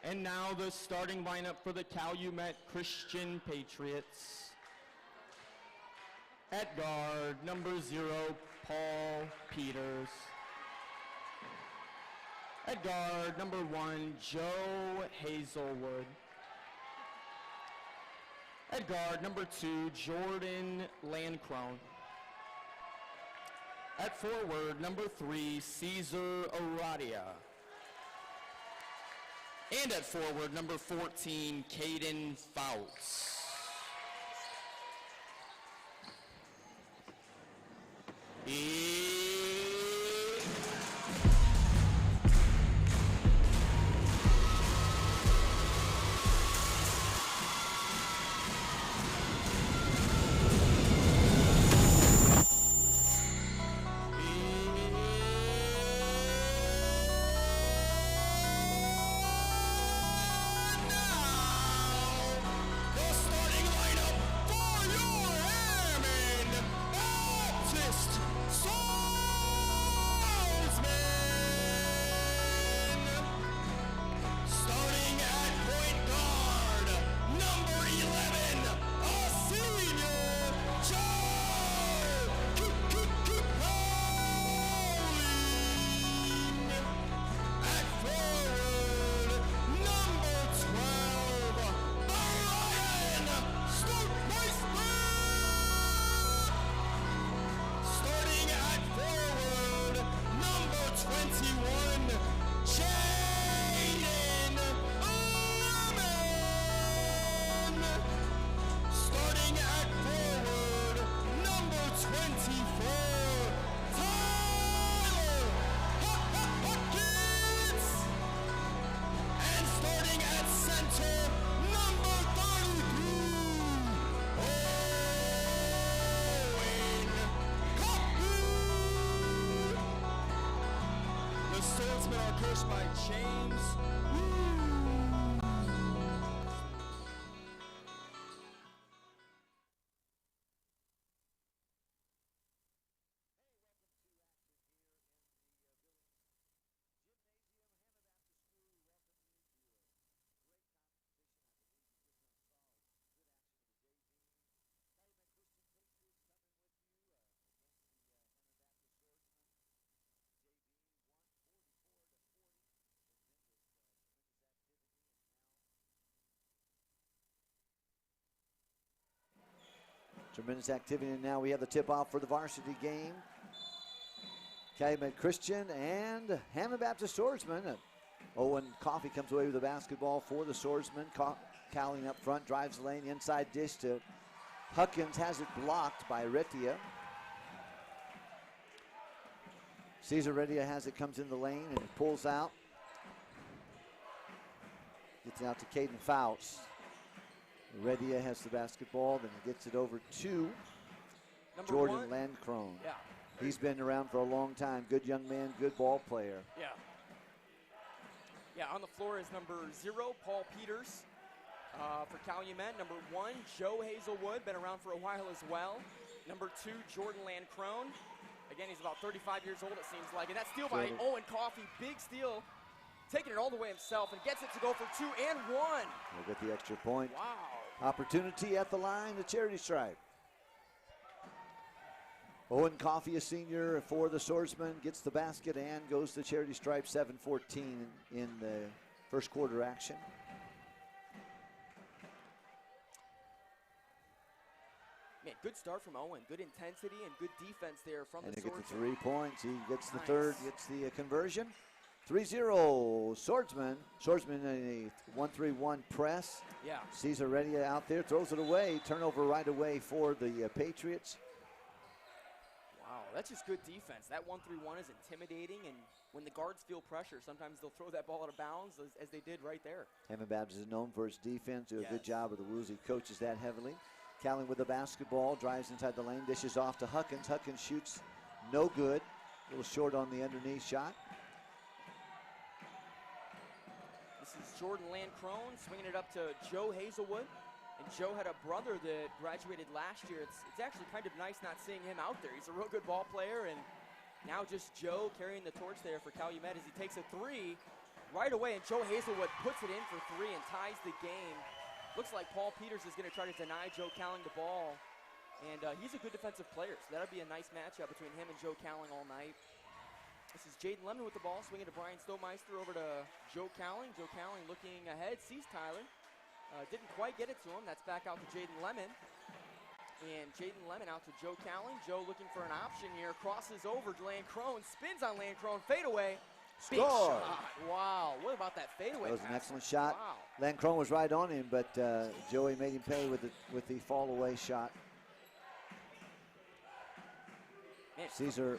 And now the starting lineup for the Calumet Christian Patriots. At guard, number 0, Paul Peters. At guard, number 1, Joe Hazelwood. At guard, number 2, Jordan Landcrone. At forward, number 3, Caesar Aradia. And at forward, number 14, Caden Fouts. Swordsmen are coached by James. Tremendous activity, and now we have the tip-off for the varsity game. Calumet Christian and Hammond Baptist Swordsmen. Owen Coffey comes away with the basketball for the Swordsmen. Cowling up front, drives the lane, inside dish to Huckins, has it blocked by Retia. Caesar Retia has it, comes in the lane, and pulls out. Gets it out to Caden Fouts. Redia has the basketball, then he gets it over to Jordan Landcrone. Yeah. He's been around for a long time. Good young man, good ball player. Yeah. Yeah, on the floor is number 0, Paul Peters for Calumet. Number 1, Joe Hazelwood, been around for a while as well. Number 2, Jordan Landcrone. Again, he's about 35 years old, it seems like. And that steal by Owen Coffey, big steal. Taking it all the way himself and gets it to go for 2 and 1. We'll get the extra point. Wow. Opportunity at the line, the charity stripe. Owen Coffey, a senior for the Swordsmen, gets the basket and goes to charity stripe. 7-14 in the first quarter action. Man, good start from Owen. Good intensity and good defense there from the Swordsmen. And he gets the 3 points. He gets the third, gets the conversion. 3-0 Swordsman. Swordsman in a 1-3-1 press. Yeah. Caesar Redia out there, throws it away. Turnover right away for the Patriots. Wow, that's just good defense. That 1-3-1 is intimidating, and when the guards feel pressure, sometimes they'll throw that ball out of bounds, as they did right there. Hammond Baptist is known for his defense. Do a good job of the Woozy. Coaches that heavily. Callan with the basketball, drives inside the lane, dishes off to Huckins. Huckins shoots no good. A little short on the underneath shot. This is Jordan Landcrone swinging it up to Joe Hazelwood. And Joe had a brother that graduated last year. It's actually kind of nice not seeing him out there. He's a real good ball player, and now just Joe carrying the torch there for Calumet as he takes a 3. right away, and Joe Hazelwood puts it in for three and ties the game. Looks like Paul Peters is going to try to deny Joe Cowling the ball. And he's a good defensive player, so that'll be a nice matchup between him and Joe Cowling all night. This is Jaden Lemon with the ball, swinging to Brian Stomeister over to Joe Cowling. Joe Cowling looking ahead, sees Tyler. Didn't quite get it to him. That's back out to Jaden Lemon. And Jaden Lemon out to Joe Cowling. Joe looking for an option here, crosses over to Lancrone, spins on Lancrone, fadeaway. Big Score. shot. Wow, what about that fadeaway That was an pass? excellent shot. Wow. Lancrone was right on him, but Joey made him pay with the fall away shot. Man, Cesar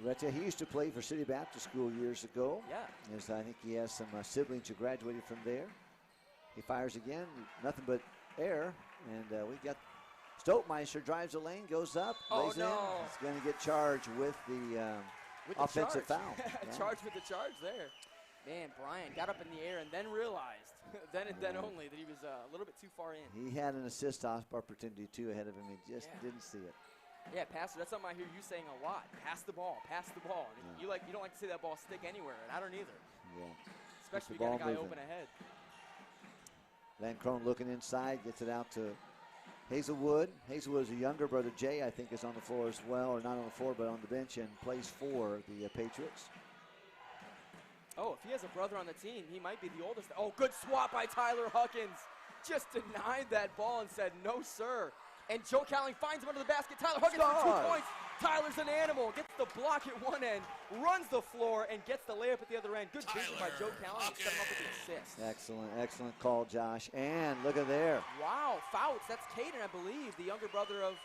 Retta, he used to play for City Baptist School years ago. yeah. As I think he has some siblings who graduated from there. He fires again, nothing but air, and we got Stokemeister drives the lane, goes up, lays in. He's going to get charged with the offensive foul. Yeah. Charged with the charge there. Man, Brian got up in the air and then realized, then and then only, that he was a little bit too far in. He had an assist opportunity too ahead of him. He just didn't see it. Yeah, pass. That's something I hear you saying a lot. Pass the ball, pass the ball. And you don't like to see that ball stick anywhere, and I don't either. Yeah. Especially the if you got a ball guy moving. open ahead. Lancrone looking inside, gets it out to Hazelwood. Hazelwood is a younger brother. Jay, I think, is on the floor as well, or not on the floor, but on the bench, and plays for the Patriots. Oh, if he has a brother on the team, he might be the oldest. Oh, good swat by Tyler Huckins. Just denied that ball and said, no, sir. And Joe Cowling finds him under the basket. Tyler Huckins for 2 points. Tyler's an animal. Gets the block at one end, runs the floor, and gets the layup at the other end. Good vision by Joe Cowling to set him up with the assist. Excellent, excellent call, Josh. And look at there. Wow, Fouts. That's Caden, I believe, the older brother of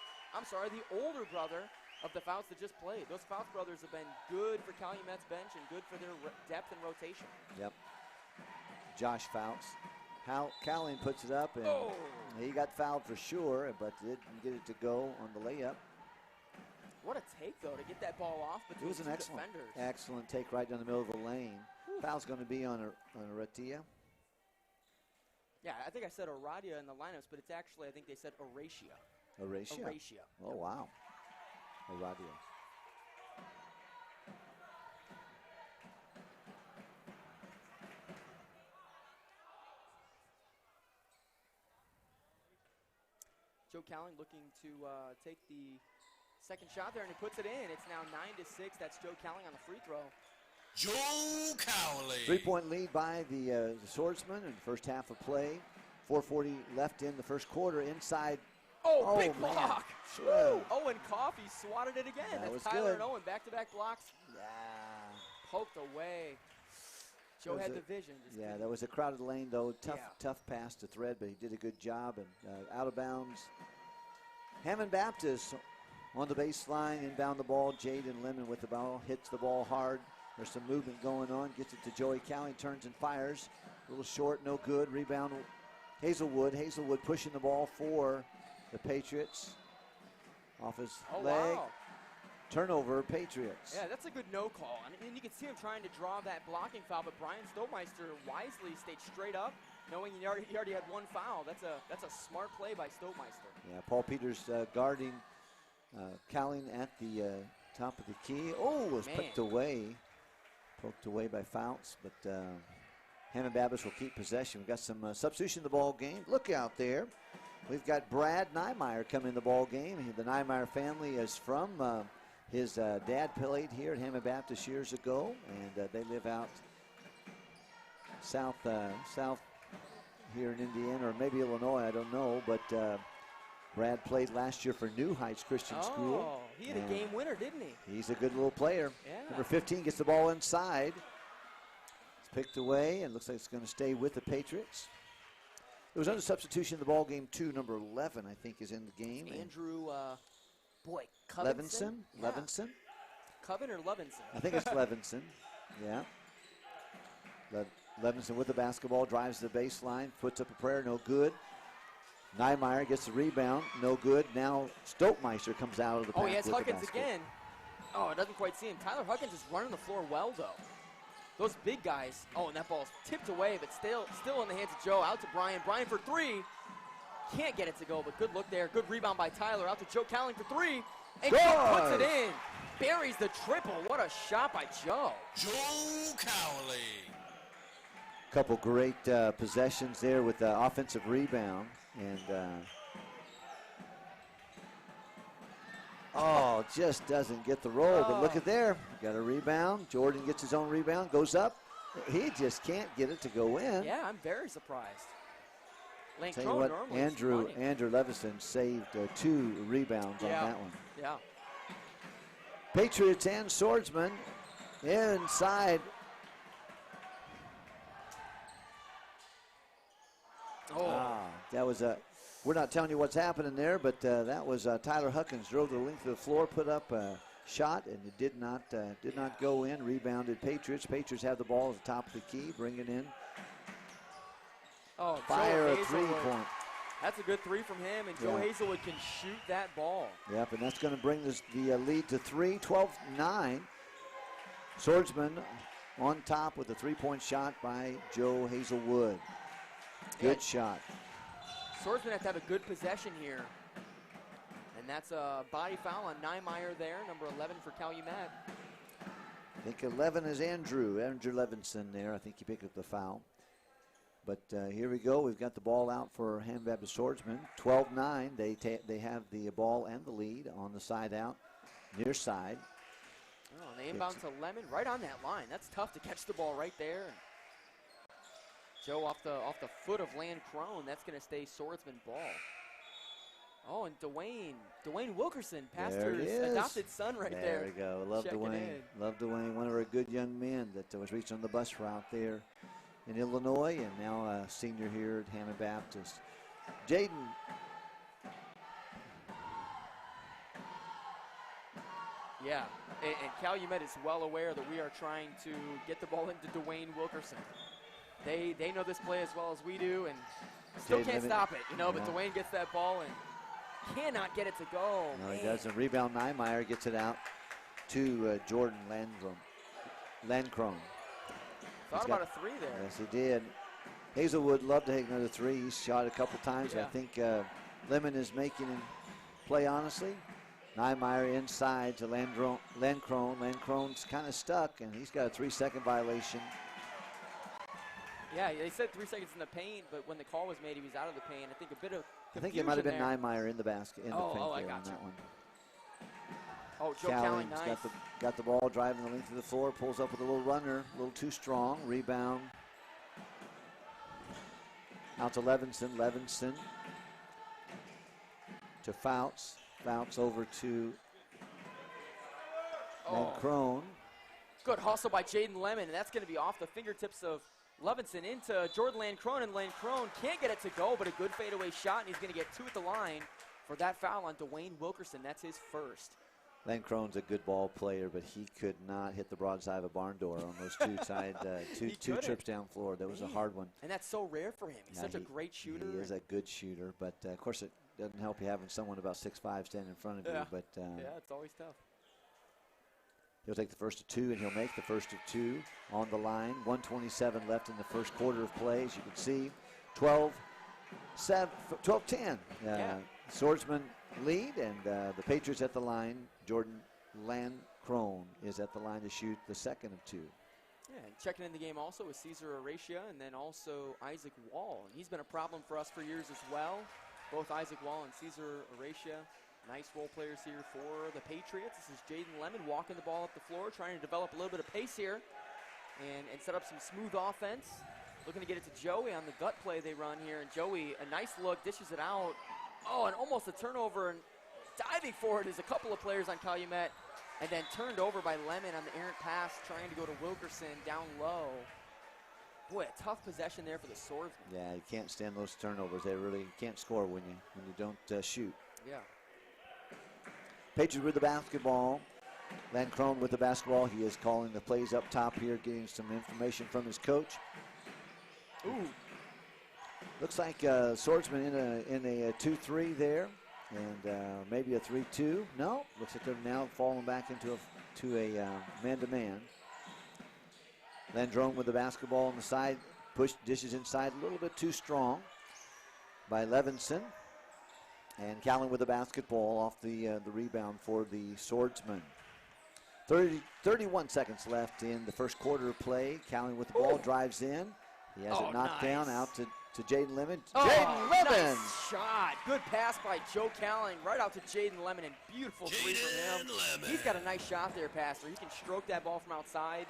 the Fouts that just played. Those Fouts brothers have been good for Calumet's bench and good for their depth and rotation. Yep. Josh Fouts. Cowling puts it up, and he got fouled for sure, but didn't get it to go on the layup. What a take, though, to get that ball off It between was an two excellent, defenders. excellent take right down the middle of the lane. Foul's going to be on a Ratia. Yeah, I think I said Aradia in the lineups, but it's actually, I think they said Aratia. Aratia. Aratia. Oh, wow. Aradia. Joe Cowling looking to take the second shot there, and he puts it in. It's now 9-6. That's Joe Cowling on the free throw. Joe Cowling. 3-point lead by the Swordsmen in the first half of play. 4:40 left in the first quarter. Inside. Oh, big man. block. Woo. Owen Coffey swatted it again. That That's was Tyler good. and Owen, back-to-back blocks. Yeah. Poked away. Joe had the vision. Yeah, that was a crowded lane, though. Tough, Yeah. tough pass to thread, but he did a good job. And out of bounds. Hammond Baptist on the baseline, inbound the ball. Jaden Lemon with the ball, hits the ball hard. There's some movement going on. Gets it to Joey Cowling, turns and fires. A little short, no good. Rebound, Hazelwood. Hazelwood pushing the ball for the Patriots. Off his leg. Wow. Turnover, Patriots. Yeah, that's a good no call. And you can see him trying to draw that blocking foul, but Brian Stomeister wisely stayed straight up, knowing he already had one foul. That's a smart play by Stomeister. Yeah, Paul Peters guarding Cowling at the top of the key. Oh, was poked away. Poked away by Fouts, but Hammond Baptist will keep possession. We've got some substitution in the ball game. Look out there. We've got Brad Niemeyer coming in the ball game. The Niemeyer family is from his dad played here at Hammond Baptist years ago, and they live out south here in Indiana, or maybe Illinois, I don't know, but Brad played last year for New Heights Christian School. Oh, he had a game winner, didn't he? He's a good little player. Yeah. Number 15 gets the ball inside. It's picked away, and looks like it's going to stay with the Patriots. There was another substitution in the ball game, too. Number 11, I think, is in the game. Andrew, Covenson? Levinson? Yeah. Levinson? Coven or Levinson? I think it's Levinson. Yeah. Levinson with the basketball, drives the baseline, puts up a prayer, no good. Niemeyer gets the rebound, no good. Now Stokemeister comes out of the pack. Oh, he has with the Huckins basket. again. Oh, it doesn't quite see him. Tyler Huckins is running the floor well, though. Those big guys. Oh, and that ball's tipped away, but still in the hands of Joe. Out to Brian. Brian for three. Can't get it to go, but good look there. Good rebound by Tyler. Out to Joe Cowling for three. And Joe puts it in. Buries the triple. What a shot by Joe. Joe Cowling. Couple great possessions there with the offensive rebound. And, just doesn't get the roll. But look at there. Got a rebound. Jordan gets his own rebound, goes up. He just can't get it to go in. Yeah, I'm very surprised. Lane Tell you Crone what, normally is running. Andrew Levinson saved 2 rebounds on that one. Yeah. Patriots and Swordsmen inside. That was we're not telling you what's happening there, but that was Tyler Huckins drove the length of the floor, put up a shot, and it did not go in. Rebounded Patriots. Patriots have the ball at the top of the key, bring it in. Fire a 3-point. That's a good 3 from him, and Joe Hazelwood can shoot that ball. Yep, and that's going to bring the lead to 3, 12-9. Swordsman on top with a 3-point shot by Joe Hazelwood. Good shot. Swordsman have to have a good possession here. And that's a body foul on Niemeyer there, number 11 for Calumet. I think 11 is Andrew Levinson there. I think he picked up the foul. But here we go. We've got the ball out for Hammond Baptist Swordsman. 12-9. They have the ball and the lead on the side out, near side. Oh, and they inbound to Lemon right on that line. That's tough to catch the ball right there. Joe off the foot of Land Crone. That's going to stay Swordsman ball. Oh, and Dwayne Wilkerson, pastor's adopted son right there. There we go. Love Dwayne. Love Dwayne. One of our good young men that was reached on the bus route there in Illinois, and now a senior here at Hammond Baptist. Jaden. Yeah, and Calumet is well aware that we are trying to get the ball into Dwayne Wilkerson. They know this play as well as we do, and still can't stop it, but Dwayne gets that ball and cannot get it to go. No, he doesn't. Rebound, Niemeyer gets it out to Jordan Landcrone. Thought about a 3 there. Yes, he did. Hazelwood loved to take another 3. He's shot a couple times. Yeah. I think Lemon is making him play honestly. Niemeyer inside to Landcrone. Landcrone's kind of stuck, and he's got a 3-second violation. Yeah, they said 3 seconds in the paint, but when the call was made, he was out of the paint. I think a bit of I think it might have been Niemeyer in the basket, in the paint I there got on that one. Oh, Joe Cowling, nice. Got the ball, driving the length of the floor, pulls up with a little runner, a little too strong. Rebound. Out to Levinson. To Fouts. Fouts over to Crone. Good hustle by Jaden Lemon, and that's going to be off the fingertips of Levinson into Jordan Landcrone, and Landcrone can't get it to go, but a good fadeaway shot, and he's going to get 2 at the line for that foul on Dwayne Wilkerson. That's his first. Landcrone's a good ball player, but he could not hit the broadside of a barn door on those two trips down floor. That was a hard one. And that's so rare for him. He's such a great shooter. He is a good shooter, but of course it doesn't help you having someone about 6'5" standing in front of you. But it's always tough. He'll take the first of 2, and he'll make the first of 2 on the line. 1:27 left in the first quarter of play, as you can see. 12-10. Swordsman lead, and the Patriots at the line. Jordan Landcrone is at the line to shoot the second of 2. Yeah, and checking in the game also is Cesar Aracia, and then also Isaac Wall. And he's been a problem for us for years as well. Both Isaac Wall and Cesar Aracia. Nice role players here for the Patriots. This is Jaden Lemon walking the ball up the floor, trying to develop a little bit of pace here and set up some smooth offense. Looking to get it to Joey on the gut play they run here. And Joey, a nice look, dishes it out. Oh, and almost a turnover. And diving for it is a couple of players on Calumet. And then turned over by Lemon on the errant pass, trying to go to Wilkerson down low. Boy, a tough possession there for the Swordsmen. Yeah, you can't stand those turnovers. They really can't score when you don't shoot. Yeah. Patriots with the basketball. Landcrone with the basketball. He is calling the plays up top here, getting some information from his coach. Ooh. Looks like Swordsman in a 2-3 there, and maybe a 3-2. No, looks like they're now falling back into a man-to-man. Landrone with the basketball on the side, dishes inside a little bit too strong by Levinson. And Callan with the basketball off the rebound for the Swordsman. 31 seconds left in the first quarter of play. Callan with the ball, drives in, He has it knocked down out to Jaden Lemon. Oh, Jaden Lemon! Nice shot. Good pass by Joe Cowling right out to Jaden Lemon, and beautiful three from him. Lemon. He's got a nice shot there, Pastor. He can stroke that ball from outside.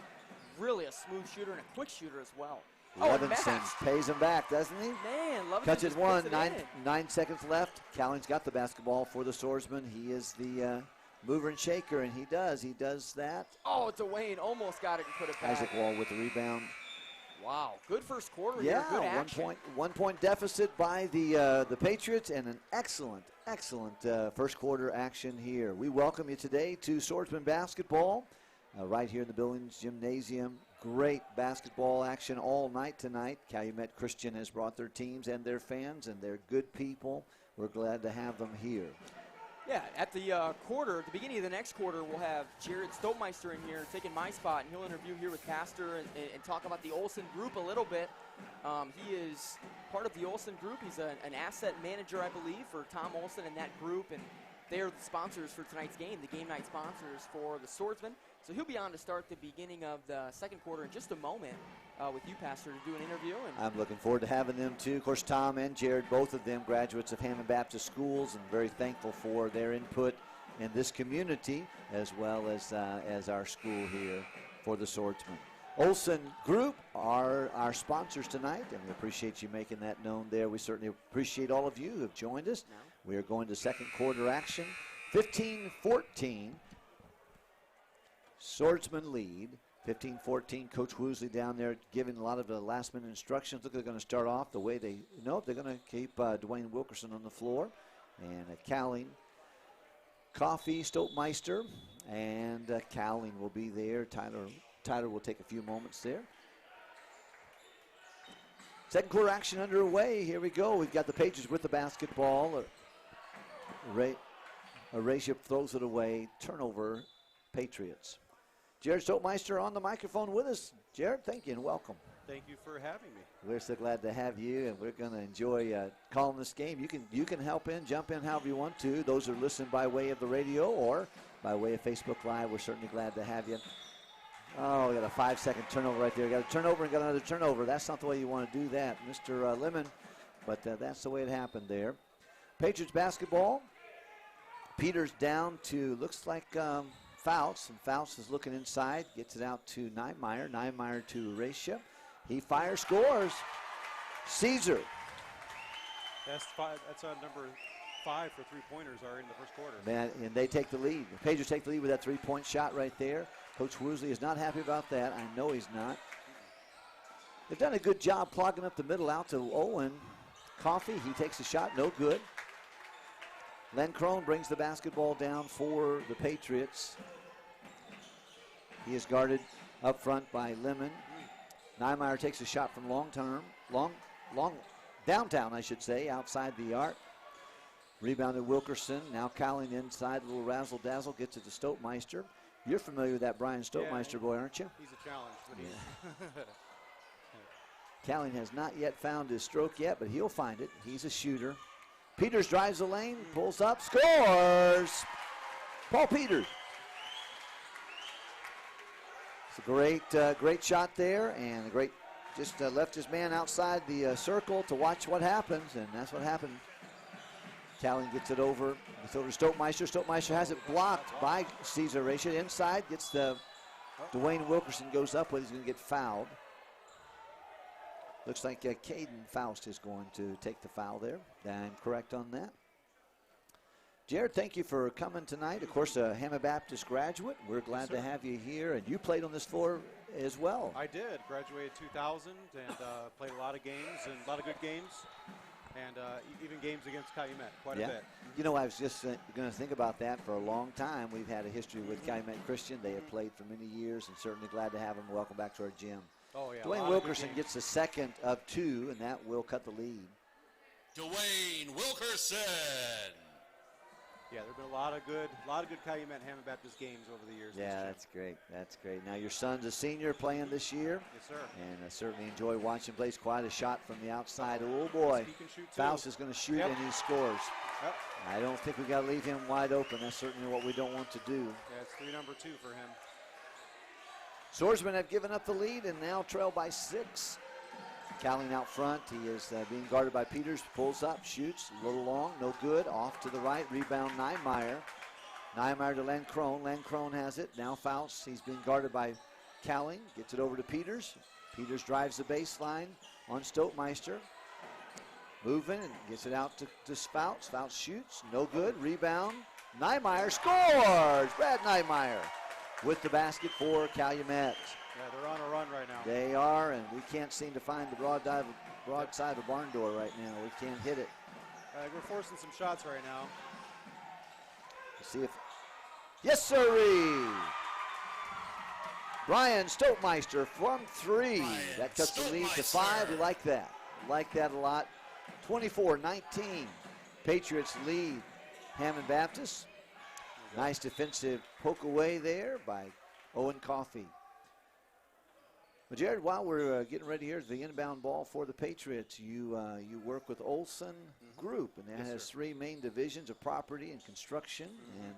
Really a smooth shooter and a quick shooter as well. Levinson pays him back, doesn't he? Man, Levinson Cuts it just one, puts it in. 9 seconds left. Cowling's got the basketball for the Swordsman. He is the mover and shaker, and he does that. Oh, it's a Wayne. Almost got it and put it back. Isaac Wall with the rebound. Wow, good first quarter Yeah, here. Good action. 1 point deficit by the Patriots, and an excellent first quarter action here. We welcome you today to Swordsman basketball right here in the Billings Gymnasium. Great basketball action all night tonight. Calumet Christian has brought their teams and their fans, and they're good people. We're glad to have them here. Yeah, at the the beginning of the next quarter, we'll have Jared Stoltmeister in here taking my spot, and he'll interview here with Pastor and talk about the Olsen group a little bit. He is part of the Olsen group. He's an asset manager, I believe, for Tom Olsen and that group, and they are the sponsors for tonight's game, the game night sponsors for the Swordsmen. So he'll be on to start the beginning of the second quarter in just a moment with you, Pastor, to do an interview. And I'm looking forward to having them too. Of course, Tom and Jared, both of them graduates of Hammond Baptist Schools, and very thankful for their input in this community as well as our school here for the Swordsmen. Olsen Group are our sponsors tonight, and we appreciate you making that known there. We certainly appreciate all of you who have joined us. We are going to second quarter action. 15-14. Swordsman lead. 15-14. Coach Woosley down there giving a lot of the last-minute instructions. Look, they're going to start off the way they're going to keep Dwayne Wilkerson on the floor. And Cowling, Coffee, Stoltmeister, and Cowling will be there. Tyler will take a few moments there. Second quarter action underway. Here we go. We've got the Patriots with the basketball. Erasure throws it away. Turnover, Patriots. Jared Stoltmeister on the microphone with us. Jared, thank you and welcome. Thank you for having me. We're so glad to have you, and we're going to enjoy calling this game. You can help in, jump in however you want to. Those are listening by way of the radio or by way of Facebook Live. We're certainly glad to have you. Oh, we got a 5-second turnover right there. Got a turnover and got another turnover. That's not the way you want to do that, Mr. Lemon, but that's the way it happened there. Patriots basketball. Peters down to, looks like Faust, and Faust is looking inside, gets it out to Niemeyer. Niemeyer to Racia. He fires, scores. Caesar. That's number 5 for three-pointers are in the first quarter. Man, and they take the lead. The Patriots take the lead with that three-point shot right there. Coach Woosley is not happy about that. I know he's not. They've done a good job clogging up the middle out to Owen. Coffee, he takes a shot, no good. Len Crone brings the basketball down for the Patriots. He is guarded up front by Lemon. Niemeyer takes a shot from downtown, I should say, outside the arc. Rebounded Wilkerson. Now Cowling inside, a little razzle-dazzle, gets it to Stoltmeister. You're familiar with that Brian Stoltmeister boy, aren't you? He's a challenge. But Cowling has not yet found his stroke yet, but he'll find it. He's a shooter. Peters drives the lane, pulls up, scores! Paul Peters. It's a great shot there, and a great, just left his man outside the circle to watch what happens, and that's what happened. Cowling gets it over. It's over to Stoltmeister. Stoltmeister has it blocked by Caesar Racia. Inside, gets the Dwayne Wilkerson goes up with. He's going to get fouled. Looks like Caden Faust is going to take the foul there. I'm correct on that. Jared, thank you for coming tonight. Of course, a Hammond Baptist graduate. We're glad to have you here, and you played on this floor as well. I did. Graduated 2000 and played a lot of games and a lot of good games. And even games against Calumet, quite a bit. You know, I was just going to think about that for a long time. We've had a history with Calumet Christian. They have played for many years, and certainly glad to have them. Welcome back to our gym. Oh, yeah. Dwayne Wilkerson gets the second of 2, and that will cut the lead. Dwayne Wilkerson. Yeah, there have been a lot of good Calumet and Hammond Baptist games over the years. Yeah, that's great. That's great. Now, your son's a senior playing this year. Yes, sir. And I certainly enjoy watching him. Plays quite a shot from the outside. Oh, boy. He can shoot, too. Faust is going to shoot, and he scores. Yep. I don't think we got to leave him wide open. That's certainly what we don't want to do. Yeah, it's number 2 for him. Swordsmen have given up the lead and now trail by 6. Cowling out front. He is being guarded by Peters. Pulls up, shoots, a little long, no good. Off to the right, rebound Niemeyer. Niemeyer to Lancrone. Lancrone has it. Now Faust. He's being guarded by Cowling. Gets it over to Peters. Peters drives the baseline on Stoltmeister. Moving and gets it out to Faust. Faust shoots, no good. Rebound. Niemeyer scores! Brad Niemeyer with the basket for Calumet. Yeah, they're on a run right now. They are, and we can't seem to find the broad side of the barn door right now. We can't hit it. We're forcing some shots right now. Let's see if, yes sirree! Brian Stoltmeister from 3. That cuts the lead to 5. We like that. Like that a lot. 24-19. Patriots lead Hammond Baptist. Nice defensive poke away there by Owen Coffey. Well, Jared, while we're getting ready here, the inbound ball for the Patriots, you work with Olson Group, and that has 3 main divisions of property and construction.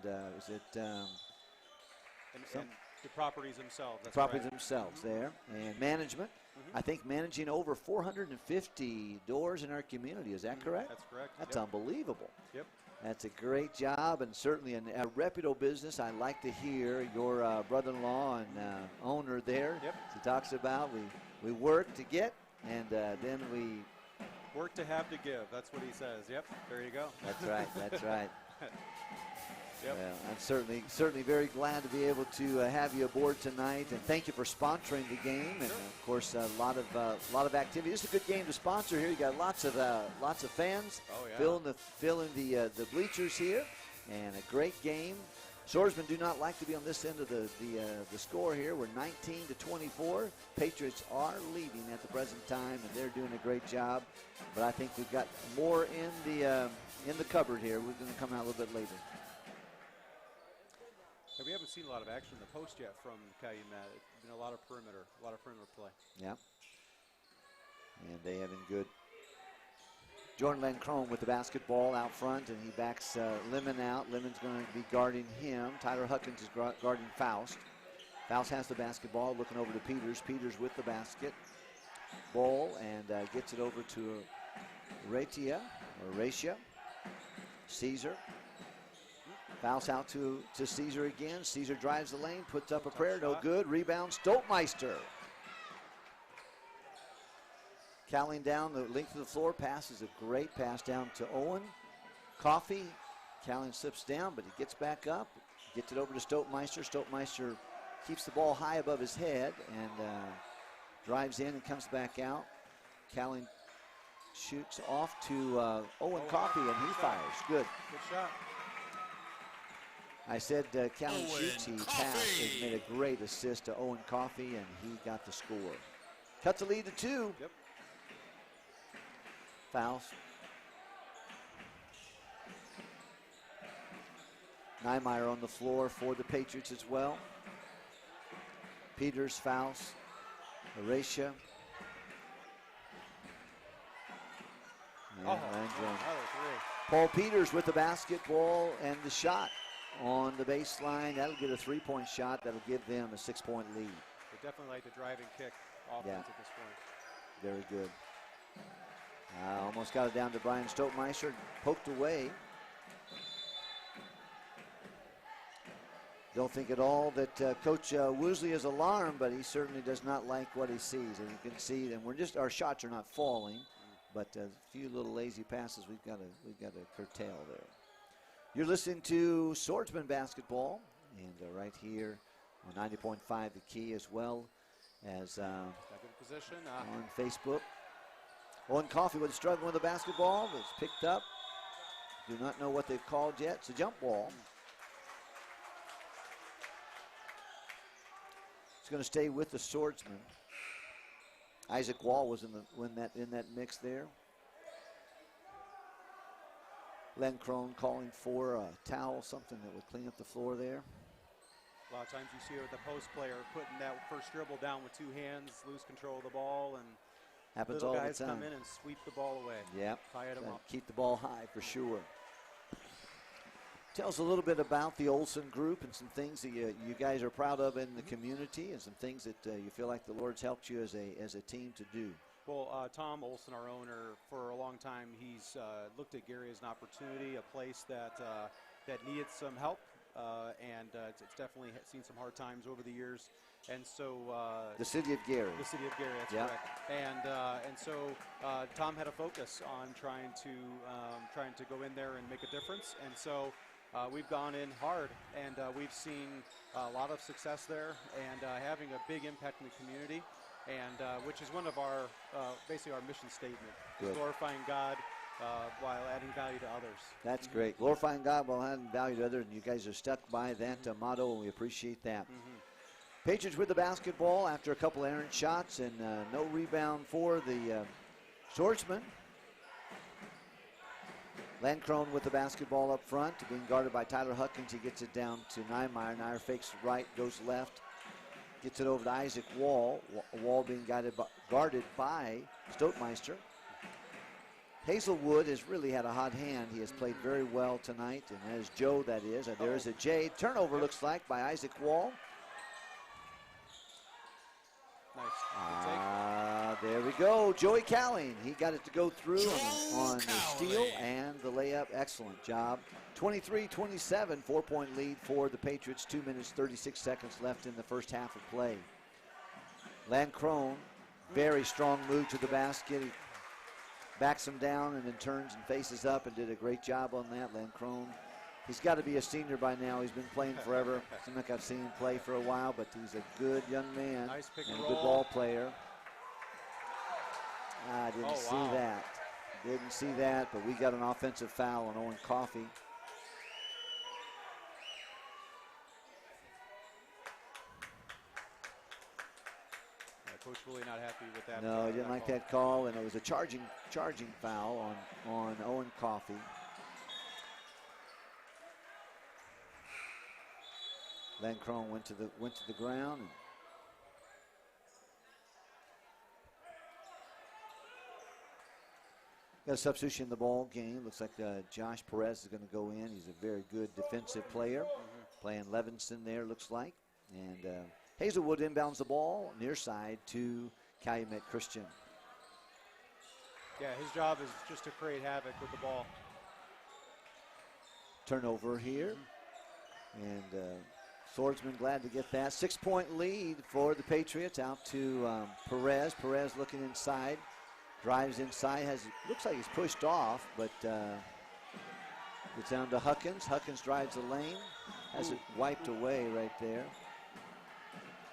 And is it And the properties themselves. That's properties right. themselves there, and management. I think managing over 450 doors in our community. Is that correct? That's correct. That's Yep. unbelievable. Yep. That's a great job, and certainly a reputable business. I like to hear your brother-in-law and owner there. Yep. He talks about we work to get, and then we. Work to have to give. That's what he says. Yep. There you go. That's right. That's right. Yep. Well, I'm certainly very glad to be able to have you aboard tonight, and thank you for sponsoring the game. And of course, a lot of activity. This is a good game to sponsor here. You got lots of fans Oh, yeah. filling the bleachers here, and a great game. Swordsmen do not like to be on this end of the score here. We're 19-24. Patriots are leading at the present time, and they're doing a great job. But I think we've got more in the cupboard here. We're going to come out a little bit later. We haven't seen a lot of action in the post yet from Calumet. It's been a lot of perimeter play. Yeah. And they have been good. Jordan Lancrone with the basketball out front, and he backs Lemon out. Lemon's going to be guarding him. Tyler Huckins is guarding Faust. Faust has the basketball, looking over to Peters. Peters with the basket. Ball, and gets it over to Ratia. Caesar. Faust out to Caesar again. Caesar drives the lane, puts up a prayer, no good. Rebound, Stoltmeister. Cowling down the length of the floor, passes a great pass down to Owen. Coffey, Cowling slips down, but he gets back up, gets it over to Stoltmeister. Stoltmeister keeps the ball high above his head and drives in and comes back out. Cowling shoots off to Owen Coffey, and he fires. Good. Good shot. I said Cowling Owen shoots, he Coffey. passed and made a great assist to Owen Coffey, and he got the score. Cuts the lead to 2. Yep. Faust. Niemeyer on the floor for the Patriots as well. Peters, Faust, Horatia. And Landrum. Another 3. Paul Peters with the basketball and the shot on the baseline. That'll get a 3-point shot. That'll give them a 6-point lead. They definitely like the driving kick offense Yeah. at this point. Very good. Almost got it down to Brian Stoltmeister. Poked away. Don't think at all that Coach Woosley is alarmed, but he certainly does not like what he sees. And you can see, and our shots are not falling, but a few little lazy passes we've got to curtail there. You're listening to Swordsman basketball, and right here on 90.5 The Key, as well as Got good position. on Facebook. Owen Coffey was struggling with the basketball. It's picked up. Do not know what they've called yet. It's a jump ball. It's going to stay with the Swordsman. Isaac Wall was in that mix there. Len Crone calling for a towel, something that would clean up the floor there. A lot of times you see with the post player putting that first dribble down with 2 hands, lose control of the ball, and Happens little all guys the time. come in and sweep the ball away. Yep. Fire them up. Keep the ball high for sure. Tell us a little bit about the Olson Group and some things that you guys are proud of in the community, and some things that you feel like the Lord's helped you as a team to do. Well, Tom Olson, our owner, for a long time, he's looked at Gary as an opportunity, a place that needed some help, and it's definitely seen some hard times over the years. And so the city of Gary. The city of Gary, that's Yep. correct. And so Tom had a focus on trying to go in there and make a difference. And so we've gone in hard, and we've seen a lot of success there, and having a big impact in the community, and which is one of our basically our mission statement: Good. glorifying God while adding value to others. That's great. Glorifying God while adding value to others, and you guys are stuck by that motto, and we appreciate that. Patriots with the basketball after a couple errant shots, and no rebound for the Swordsmen. Landcrone with the basketball up front, being guarded by Tyler Huckins. He gets it down to Niemeyer. Niemeyer fakes right, goes left, gets it over to Isaac Wall. Wall being guarded by Stotemeister. Hazelwood has really had a hot hand. He has played very well tonight, and that is Joe, that is. And there is a J. Turnover, looks like, by Isaac Wall. Nice. There we go. Joey Calling. He got it to go through on the steal and the layup. Excellent job. 23-27, 4-point lead for the Patriots. 2 minutes, 36 seconds left in the first half of play. Landcrone, very strong move to the basket. He backs him down and then turns and faces up and did a great job on that. Landcrone, he's got to be a senior by now. He's been playing forever. Seems like I've seen him play for a while, but he's a good young man. Nice pick and and a good roll. ball player. I didn't see wow. that. Didn't see that, but we got an offensive foul on Owen Coffey. Coach really not happy with that. No, he didn't like that call, and it was a charging foul on Owen Coffey. Landcrone went to the ground. And got a substitution in the ball game. Looks like Josh Perez is going to go in. He's a very good defensive player. Playing Levinson there, looks like. And Hazelwood inbounds the ball near side to Calumet Christian. Yeah, his job is just to create havoc with the ball. Turnover here. And Swordsman glad to get that. 6-point lead for the Patriots out to Perez. Perez looking inside. Drives inside. Looks like he's pushed off, but gets down to Huckins. Huckins drives the lane. Has it wiped away right there.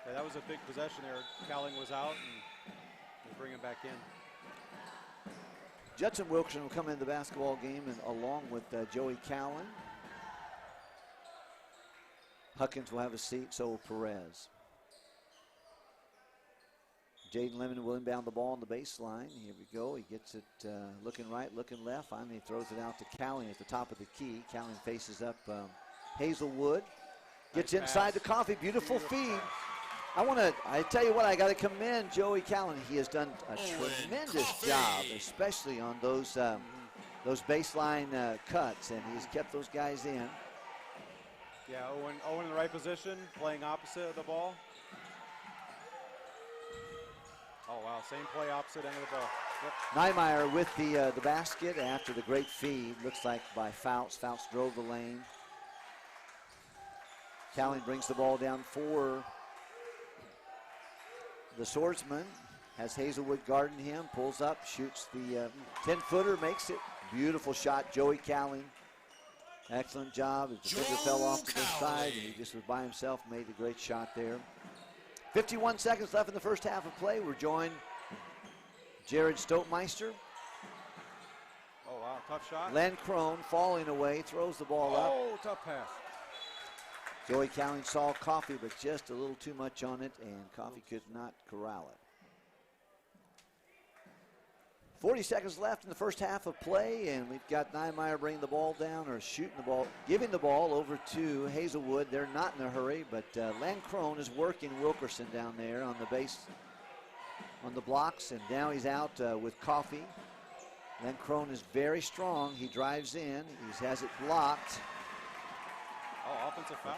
Yeah, that was a big possession there. Cowling was out, and they bring him back in. Judson Wilkerson will come into the basketball game and along with Joey Cowan. Huckins will have a seat, so will Perez. Jaden Lemon will inbound the ball on the baseline. Here we go. He gets it looking right, looking left. Finally throws it out to Cowling at the top of the key. Cowling faces up Hazelwood. Gets Nice inside pass. the Coffee. Beautiful feed. I tell you what, I got to commend Joey Callan. He has done a tremendous job, especially on those baseline cuts, and he's kept those guys in. Yeah, Owen in the right position, playing opposite of the ball. Oh, wow, same play, opposite end of the ball. Yep. Niemeyer with the basket after the great feed. Looks like by Fouts. Fouts drove the lane. Callan brings the ball down for the Swordsman. Has Hazelwood guarding him. Pulls up, shoots the 10-footer, makes it. Beautiful shot, Joey Callan. Excellent job. His defender fell off to the side, and he just was by himself, made a great shot there. 51 seconds left in the first half of play. We're joined Jared Stotemeister. Oh, wow, tough shot. Len Crone falling away, throws the ball up. Oh, tough pass. Joey Cowling saw Coffee, but just a little too much on it, and Coffee could not corral it. 40 seconds left in the first half of play, and we've got Niemeyer bringing the ball down, or shooting the ball, giving the ball over to Hazelwood. They're not in a hurry, but Len Crone is working Wilkerson down there on the base, on the blocks, and now he's out with Coffee. Len Crone is very strong. He drives in. He has it blocked. Oh, offensive foul.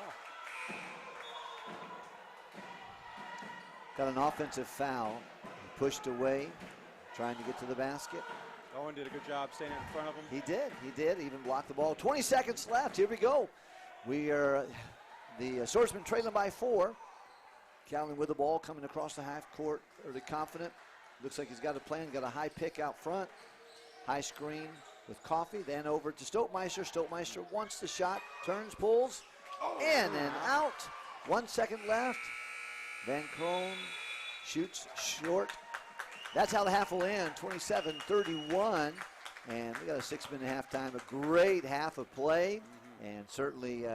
Got an offensive foul. He pushed away. trying to get to the basket. Owen did a good job staying in front of him. He did, even blocked the ball. 20 seconds left, here we go. We are the Swordsmen trailing by 4. Calvin with the ball coming across the half court, early confident. Looks like he's got a plan, got a high pick out front. High screen with Coffee, then over to Stoltmeister. Stoltmeister wants the shot, turns, pulls, in and out. 1 second left. Van Kroon shoots short. That's how the half will end, 27-31. And we got a 6-minute halftime, a great half of play, and certainly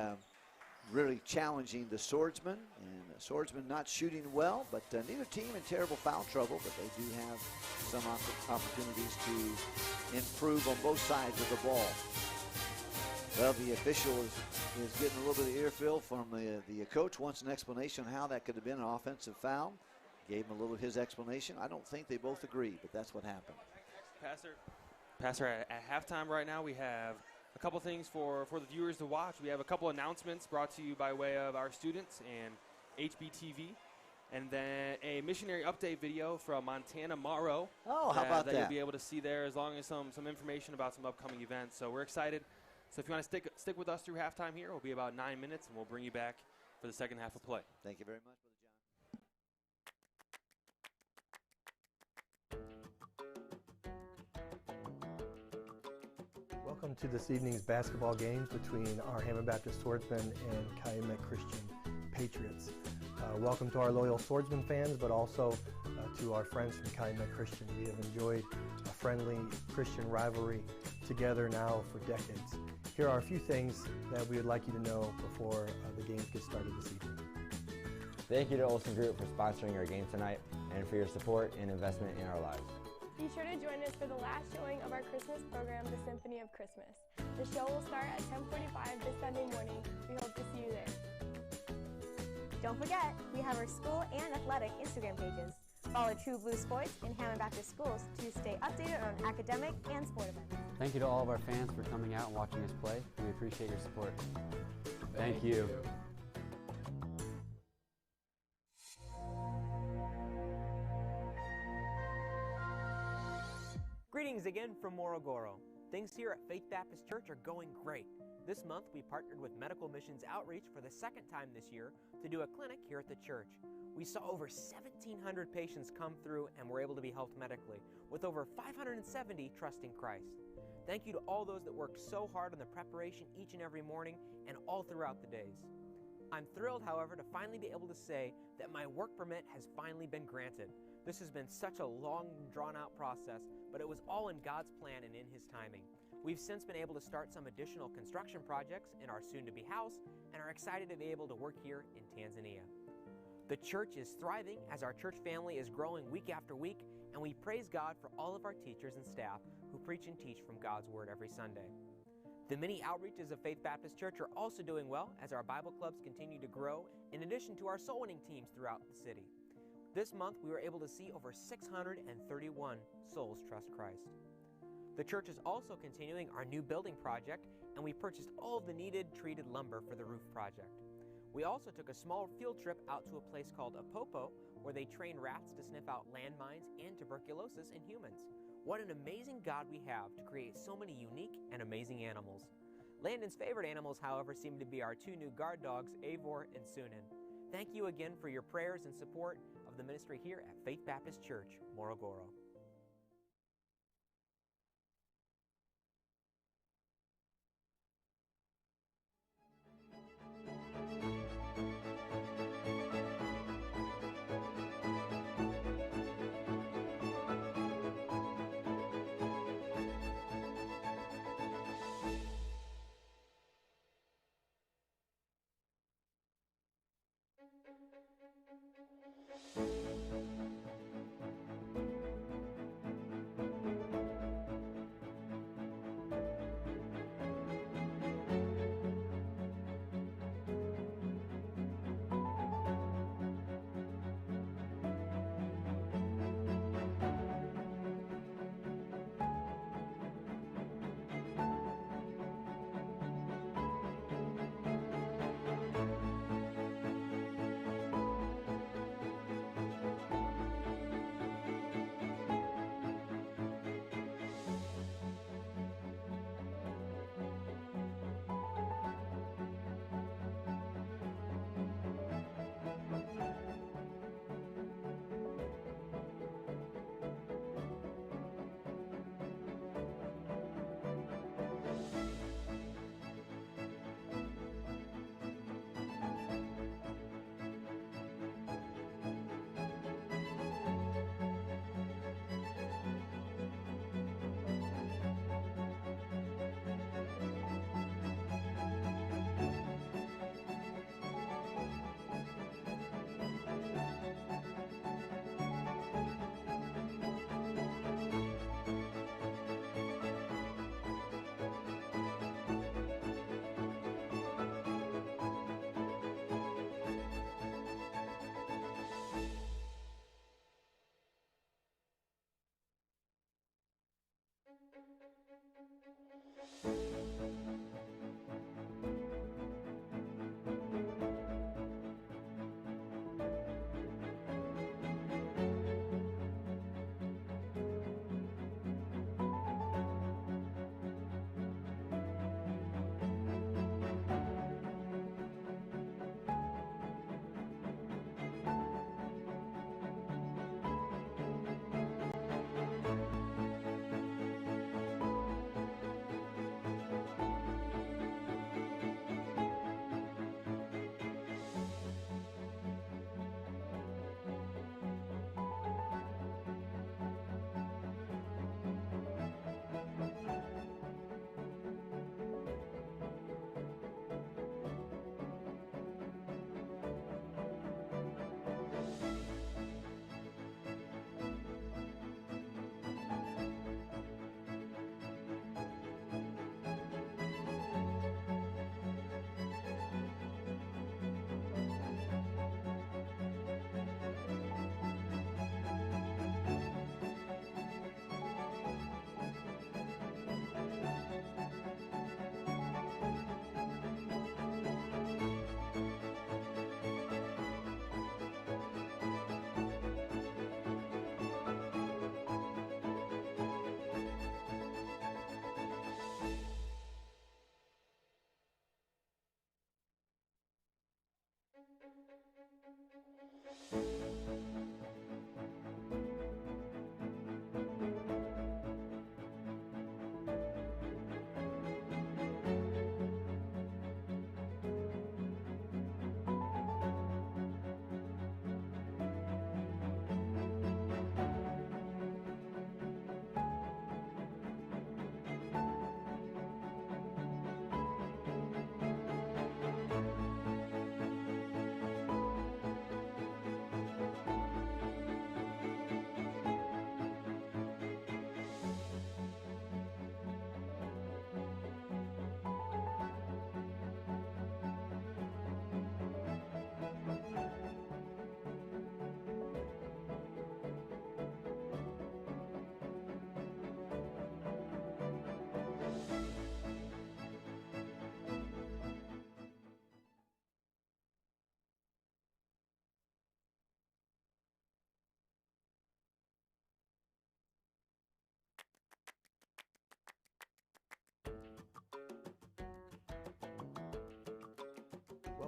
really challenging the Swordsmen. And the Swordsmen not shooting well, but neither team in terrible foul trouble, but they do have some opportunities to improve on both sides of the ball. Well, the official is getting a little bit of earful from the coach. Wants an explanation on how that could have been an offensive foul. Gave him a little of his explanation. I don't think they both agree, but that's what happened. Pastor, at halftime right now, we have a couple things for the viewers to watch. We have a couple announcements brought to you by way of our students and HBTV, and then a missionary update video from Montana Morrow. Oh, how about that? You'll be able to see there, as long as some information about some upcoming events. So we're excited. So if you want to stick with us through halftime here, it'll be about 9 minutes, and we'll bring you back for the second half of play. Thank you very much, Brother John. Welcome to this evening's basketball games between our Hammond Baptist Swordsmen and Calumet Christian Patriots. Welcome to our loyal Swordsman fans, but also to our friends from Calumet Christian. We have enjoyed a friendly Christian rivalry together now for decades. Here are a few things that we would like you to know before the games get started this evening. Thank you to Olsen Group for sponsoring our game tonight and for your support and investment in our lives. Be sure to join us for the last showing of our Christmas program, The Symphony of Christmas. The show will start at 10:45 this Sunday morning. We hope to see you there. Don't forget, we have our school and athletic Instagram pages. Follow True Blue Sports in Hammond Baptist Schools to stay updated on academic and sport events. Thank you to all of our fans for coming out and watching us play. We appreciate your support. Thank you. Greetings again from Morogoro. Things here at Faith Baptist Church are going great. This month we partnered with Medical Missions Outreach for the second time this year to do a clinic here at the church. We saw over 1,700 patients come through and were able to be helped medically, with over 570 trusting Christ. Thank you to all those that worked so hard on the preparation each and every morning and all throughout the days. I'm thrilled, however, to finally be able to say that my work permit has finally been granted. This has been such a long, drawn-out process, but it was all in God's plan and in His timing. We've since been able to start some additional construction projects in our soon-to-be house and are excited to be able to work here in Tanzania. The church is thriving as our church family is growing week after week, and we praise God for all of our teachers and staff who preach and teach from God's Word every Sunday. The many outreaches of Faith Baptist Church are also doing well as our Bible clubs continue to grow, in addition to our soul winning teams throughout the city. This month, we were able to see over 631 souls trust Christ. The church is also continuing our new building project, and we purchased all of the needed treated lumber for the roof project. We also took a small field trip out to a place called Apopo, where they train rats to sniff out landmines and tuberculosis in humans. What an amazing God we have to create so many unique and amazing animals. Landon's favorite animals, however, seem to be our two new guard dogs, Avor and Sunan. Thank you again for your prayers and support of the ministry here at Faith Baptist Church, Morogoro.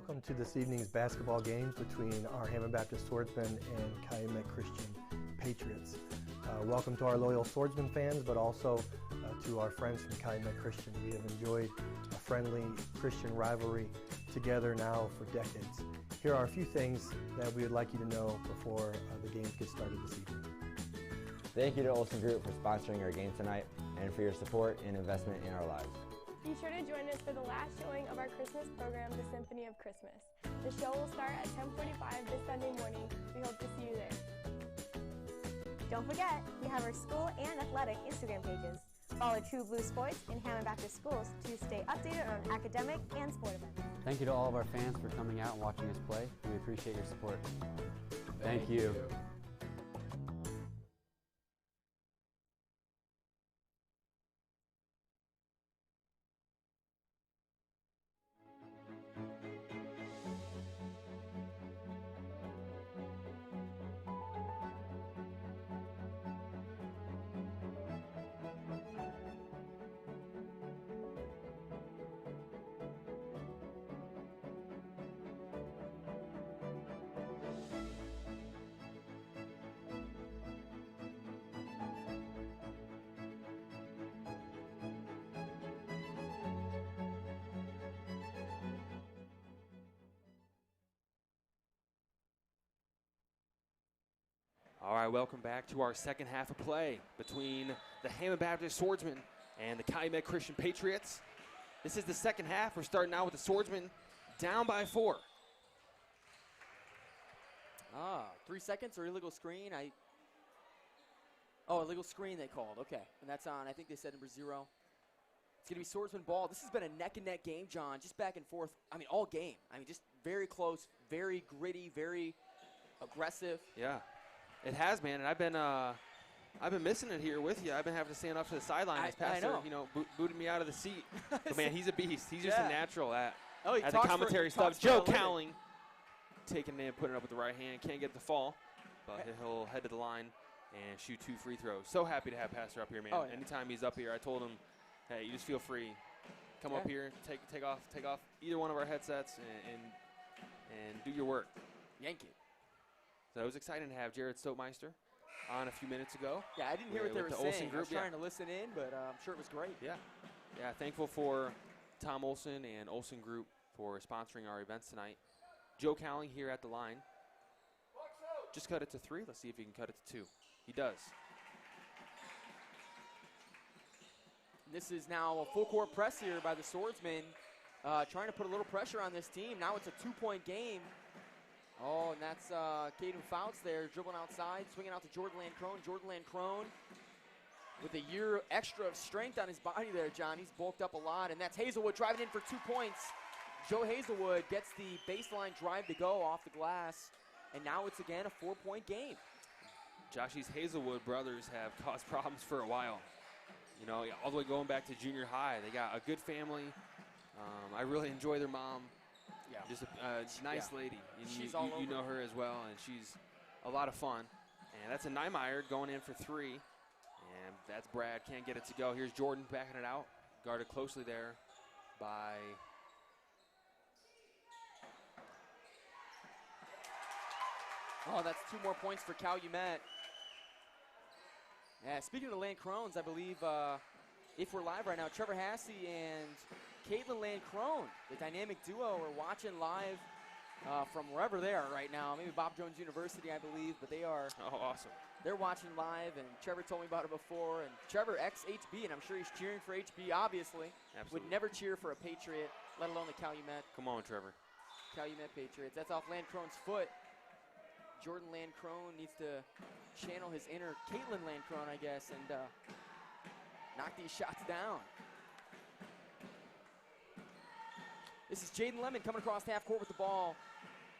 Welcome to this evening's basketball games between our Hammond Baptist Swordsmen and Calumet Christian Patriots. Welcome to our loyal Swordsman fans, but also to our friends from Calumet Christian. We have enjoyed a friendly Christian rivalry together now for decades. Here are a few things that we would like you to know before the games get started this evening. Thank you to Olsen Group for sponsoring our game tonight and for your support and investment in our lives. Be sure to join us for the last showing of our Christmas program, The Symphony of Christmas. The show will start at 10:45 this Sunday morning. We hope to see you there. Don't forget, we have our school and athletic Instagram pages. Follow True Blue Sports and Hammond Baptist Schools to stay updated on academic and sport events. Thank you to all of our fans for coming out and watching us play. We appreciate your support. Thank you. All right, welcome back to our second half of play between the Hammond Baptist Swordsmen and the Calumet Christian Patriots. This is the second half. We're starting out with the Swordsmen down by 4. 3 seconds or illegal screen? Illegal screen they called. Okay, and that's on. I think they said number 0. It's going to be Swordsman ball. This has been a neck-and-neck game, John, just back and forth. I mean, all game. I mean, just very close, very gritty, very aggressive. Yeah. It has, man, and I've been missing it here with you. I've been having to stand up to the sideline as Pastor, booted me out of the seat. But man, he's a beast. He's just a natural at the commentary stuff. Joe Cowling taking it in, putting it up with the right hand. Can't get the fall, but he'll head to the line and shoot 2 free throws. So happy to have Pastor up here, man. Anytime he's up here, I told him, hey, you just feel free. Come up here, take off either one of our headsets and do your work. Yank it. So it was exciting to have Jared Stokemeister on a few minutes ago. Yeah, I didn't hear what they were the saying. Olsen Group. I was trying to listen in, but I'm sure it was great. Yeah, thankful for Tom Olsen and Olsen Group for sponsoring our events tonight. Joe Cowling here at the line. Just cut it to 3. Let's see if he can cut it to 2. He does. This is now a full-court press here by the Swordsmen, trying to put a little pressure on this team. Now it's a 2-point game. Oh, and that's Caden Fouts there, dribbling outside, swinging out to Jordan Lancrone. Jordan Lancrone with a year extra of strength on his body there, John. He's bulked up a lot, and that's Hazelwood driving in for 2 points. Joe Hazelwood gets the baseline drive to go off the glass, and now it's again a 4-point game. Josh, these Hazelwood brothers have caused problems for a while. You know, all the way going back to junior high. They got a good family. I really enjoy their mom. Yeah. Just a nice lady. She's you know her as well, and she's a lot of fun. And that's a Niemeyer going in for 3. And that's Brad. Can't get it to go. Here's Jordan backing it out. Guarded closely there by... Oh, that's 2 more points for Calumet. Yeah, speaking of the Lancrones, I believe if we're live right now, Trevor Hassey and Caitlin Lancrone, the dynamic duo, are watching live from wherever they are right now. Maybe Bob Jones University, I believe, but they are. Oh, awesome. They're watching live, and Trevor told me about it before. And Trevor, ex-HB, and I'm sure he's cheering for HB, obviously. Absolutely. Would never cheer for a Patriot, let alone the Calumet. Come on, Trevor. Calumet Patriots. That's off Lancrone's foot. Jordan Lancrone needs to channel his inner Caitlin Lancrone, I guess, and knock these shots down. This is Jaden Lemon coming across half court with the ball.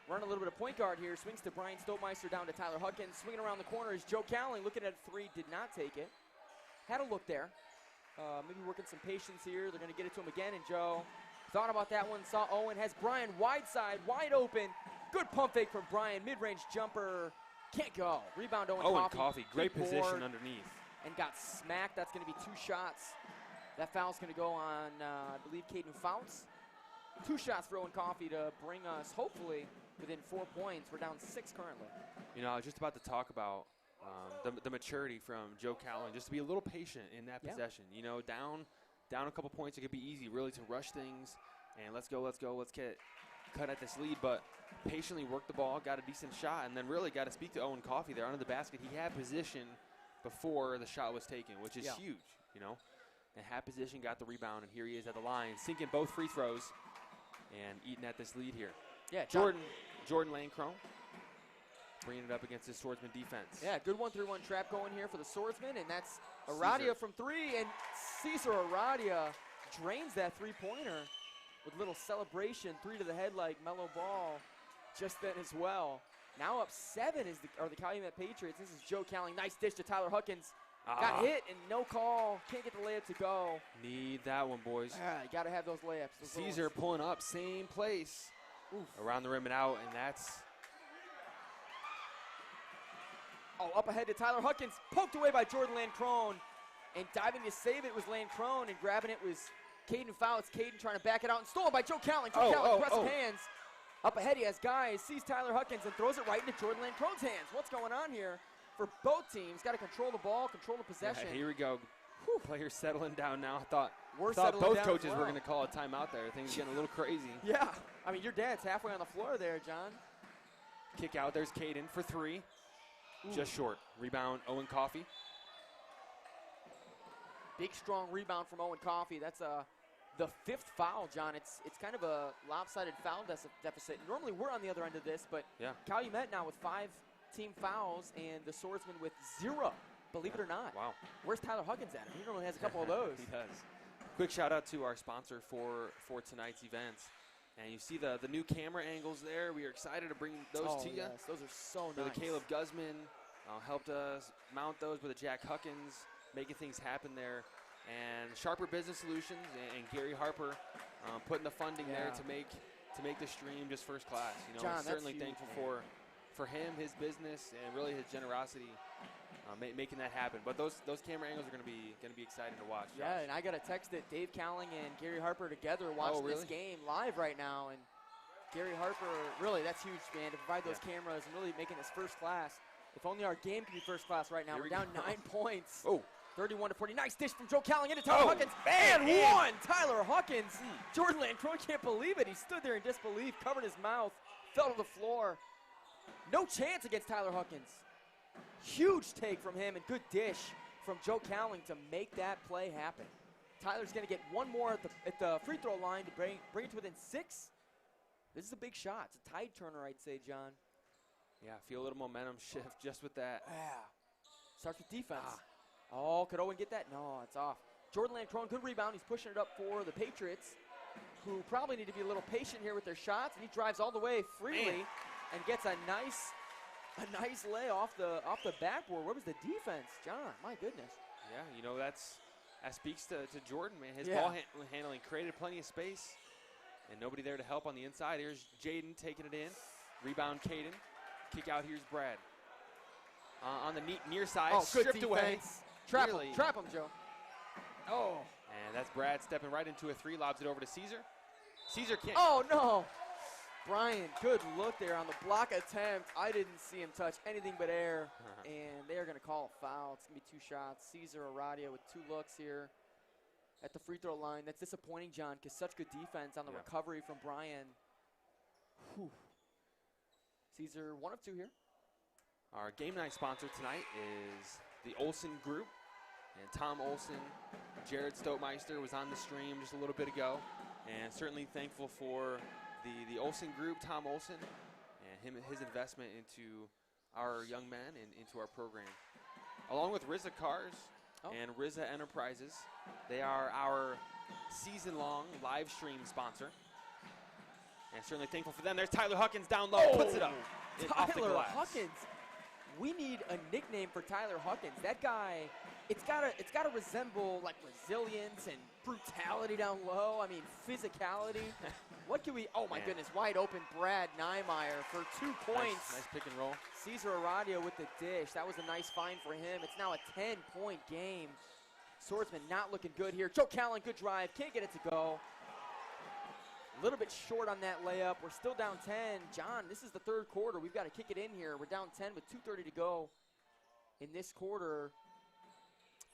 Running a little bit of point guard here. Swings to Brian Stokemeister down to Tyler Huckins. Swinging around the corner is Joe Cowling. Looking at 3, did not take it. Had a look there. Maybe working some patience here. They're going to get it to him again, and Joe thought about that one. Saw Owen. Has Brian wide side, wide open. Good pump fake from Brian. Mid-range jumper. Can't go. Rebound Owen Coffey. Coffey. Great Big position board, underneath. and got smacked. That's going to be 2 shots. That foul's going to go on, I believe, Caden Fouts. 2 shots for Owen Coffey to bring us, hopefully, within 4 points. We're down 6 currently. You know, I was just about to talk about the maturity from Joe Callan, just to be a little patient in that possession. You know, down a couple points, it could be easy really to rush things and let's go, let's get cut at this lead, but patiently worked the ball, got a decent shot, and then really got to speak to Owen Coffey there under the basket. He had position before the shot was taken, which is huge, you know. And had position, got the rebound, and here he is at the line, sinking both free throws and eating at this lead here. Yeah, Jordan Lancrone bringing it up against his Swordsman defense. Yeah, good 1-3-1 trap going here for the Swordsman, and that's Aradia from 3, and Caesar Aradia drains that three-pointer with a little celebration, 3 to the head like mellow ball just then as well. Now up 7 are the Calumet Patriots. This is Joe Calling. Nice dish to Tyler Huckins. Got hit and no call. Can't get the layup to go. Need that one, boys. You got to have those layups. Caesar pulling up, same place. Around the rim and out, and that's... Up ahead to Tyler Huckins. Poked away by Jordan Lancrone. And diving to save it was Lancrone, and grabbing it was Caden Fowl. It's Caden trying to back it out, and stolen by Joe Calling. Joe Calling, impressive hands. Up ahead, he has guys, sees Tyler Huckins, and throws it right into Jordan Lancrone's hands. What's going on here for both teams? Got to control the ball, control the possession. Yeah, here we go. Players settling down now. I thought both coaches were going to call a timeout there. Things getting a little crazy. Yeah. I mean, your dad's halfway on the floor there, John. Kick out. There's Caden for 3. Just short. Rebound, Owen Coffey. Big, strong rebound from Owen Coffey. That's the 5th foul, John. It's kind of a lopsided foul deficit. Normally we're on the other end of this, but Calumet now with 5 team fouls and the Swordsman with 0, believe it or not. Wow. Where's Tyler Huckins at? He normally has a couple of those. He does. Quick shout out to our sponsor for tonight's events. And you see the new camera angles there. We are excited to bring those to you. Yes, those are so nice. The Caleb Guzman helped us mount those with the Jack Huckins, making things happen there. And Sharper Business Solutions and Gary Harper putting the funding there to make the stream just first class. You know, John, certainly huge, thankful for him, his business, and really his generosity making that happen. But those camera angles are going to be exciting to watch. Yeah, Josh. and I got a text that Dave Cowling and Gary Harper together watching this game live right now, and Gary Harper, really, that's huge, man, to provide those cameras and really making this first class. If only our game could be first class right now. We're down 9 points. 31-40. Nice dish from Joe Cowling into Tyler Huckins. And one! Tyler Huckins. Jordan Lancrone can't believe it. He stood there in disbelief, covered his mouth, fell to the floor. No chance against Tyler Huckins. Huge take from him and good dish from Joe Cowling to make that play happen. Tyler's going to get one more at the free throw line to bring it to within 6. This is a big shot. It's a tide turner, I'd say, John. Yeah, feel a little momentum shift just with that. Yeah. Starts with defense. Could Owen get that? No, it's off. Jordan Lancrone, good rebound. He's pushing it up for the Patriots, who probably need to be a little patient here with their shots. And he drives all the way freely and gets a nice lay off the backboard. Where was the defense, John? My goodness. Yeah, you know, that speaks to Jordan, man. His ball handling created plenty of space, and nobody there to help on the inside. Here's Jaden taking it in. Rebound, Caden. Kick out, here's Brad. On the near side, stripped away. Trap him, Joe. And that's Brad stepping right into a 3, lobs it over to Caesar. Caesar can't. Oh, no. Brian, good look there on the block attempt. I didn't see him touch anything but air, and they are going to call a foul. It's going to be 2 shots. Caesar Aradia with 2 looks here at the free throw line. That's disappointing, John, because such good defense on the recovery from Brian. Whew. Caesar 1 of 2 here. Our game night sponsor tonight is the Olsen Group. And Tom Olsen, Jared Stotmeister was on the stream just a little bit ago. And certainly thankful for the Olsen Group, Tom Olsen, and his investment into our young men and into our program. Along with Rizza Cars and Rizza Enterprises, they are our season-long live stream sponsor. And certainly thankful for them. There's Tyler Huckins down low, puts it up. Tyler Huckins. We need a nickname for Tyler Huckins. That guy, it's gotta resemble like resilience and brutality down low. I mean, physicality. What can we? Oh my goodness! Wide open, Brad Niemeyer for 2 points. Nice pick and roll. Caesar Aradia with the dish. That was a nice find for him. It's now a 10-point game. Swordsman not looking good here. Joe Callan, good drive. Can't get it to go. A little bit short on that layup. We're still down 10. John, this is the third quarter. We've got to kick it in here. We're down 10 with 2:30 to go in this quarter.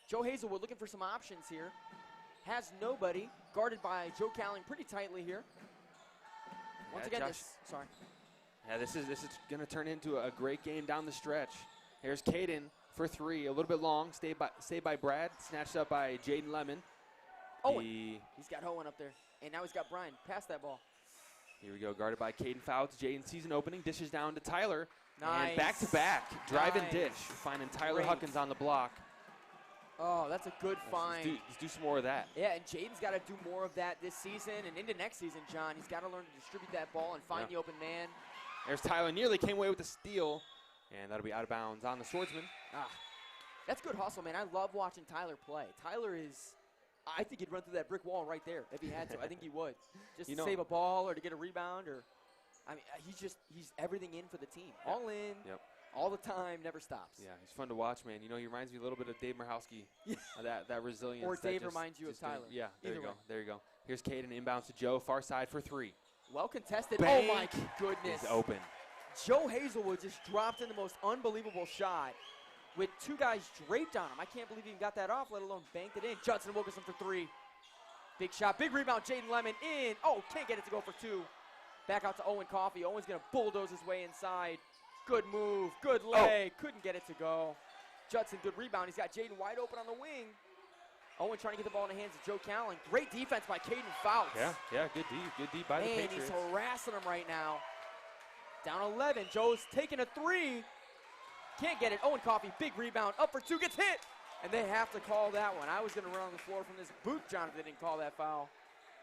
Joe Hazelwood looking for some options here. Has nobody. Guarded by Joe Cowling pretty tightly here. Once again, Josh, this is going to turn into a great game down the stretch. Here's Caden for three. A little bit long. Saved by Brad. Snatched up by Jaden Lemon. Owen. He's got Owen up there. And now he's got Brian. Pass that ball. Here we go. Guarded by Caden Fouts. Jaden sees an opening. Dishes down to Tyler. Nice. And back-to-back. Drive and dish. Finding Tyler Huckins on the block. Oh, that's a good find. Let's do some more of that. Yeah, and Jaden's got to do more of that this season and into next season, John. He's got to learn to distribute that ball and find the open man. There's Tyler. Nearly came away with the steal. And that'll be out of bounds on the Swordsman. That's good hustle, man. I love watching Tyler play. Tyler is, I think he'd run through that brick wall right there if he had to. I think he would. Just to save a ball or to get a rebound. I mean, he's everything in for the team. All in. Yep. All the time, never stops. Yeah, he's fun to watch, man. You know, he reminds me a little bit of Dave Murhowski. that resilience. Or Dave reminds you of Tyler. Yeah, there you go. There you go. Here's Caden inbounds to Joe, far side for three. Well contested. Bank Oh, my goodness. is open. Joe Hazelwood just dropped in the most unbelievable shot with two guys draped on him. I can't believe he even got that off, let alone banked it in. Judson Wilkerson for three. Big shot, big rebound, Jaden Lemon in. Oh, can't get it to go for two. Back out to Owen Coffey. Owen's going to bulldoze his way inside. Good move, good lay. Couldn't get it to go. Judson, good rebound. He's got Jaden wide open on the wing. Owen trying to get the ball in the hands of Joe Cowling. Great defense by Caden Fouts. Yeah, good D by the Patriots. He's harassing him right now. Down 11, Joe's taking a three. Can't get it. Owen Coffey, big rebound, up for two, gets hit. And they have to call that one. I was going to run on the floor from this booth, John, if they didn't call that foul.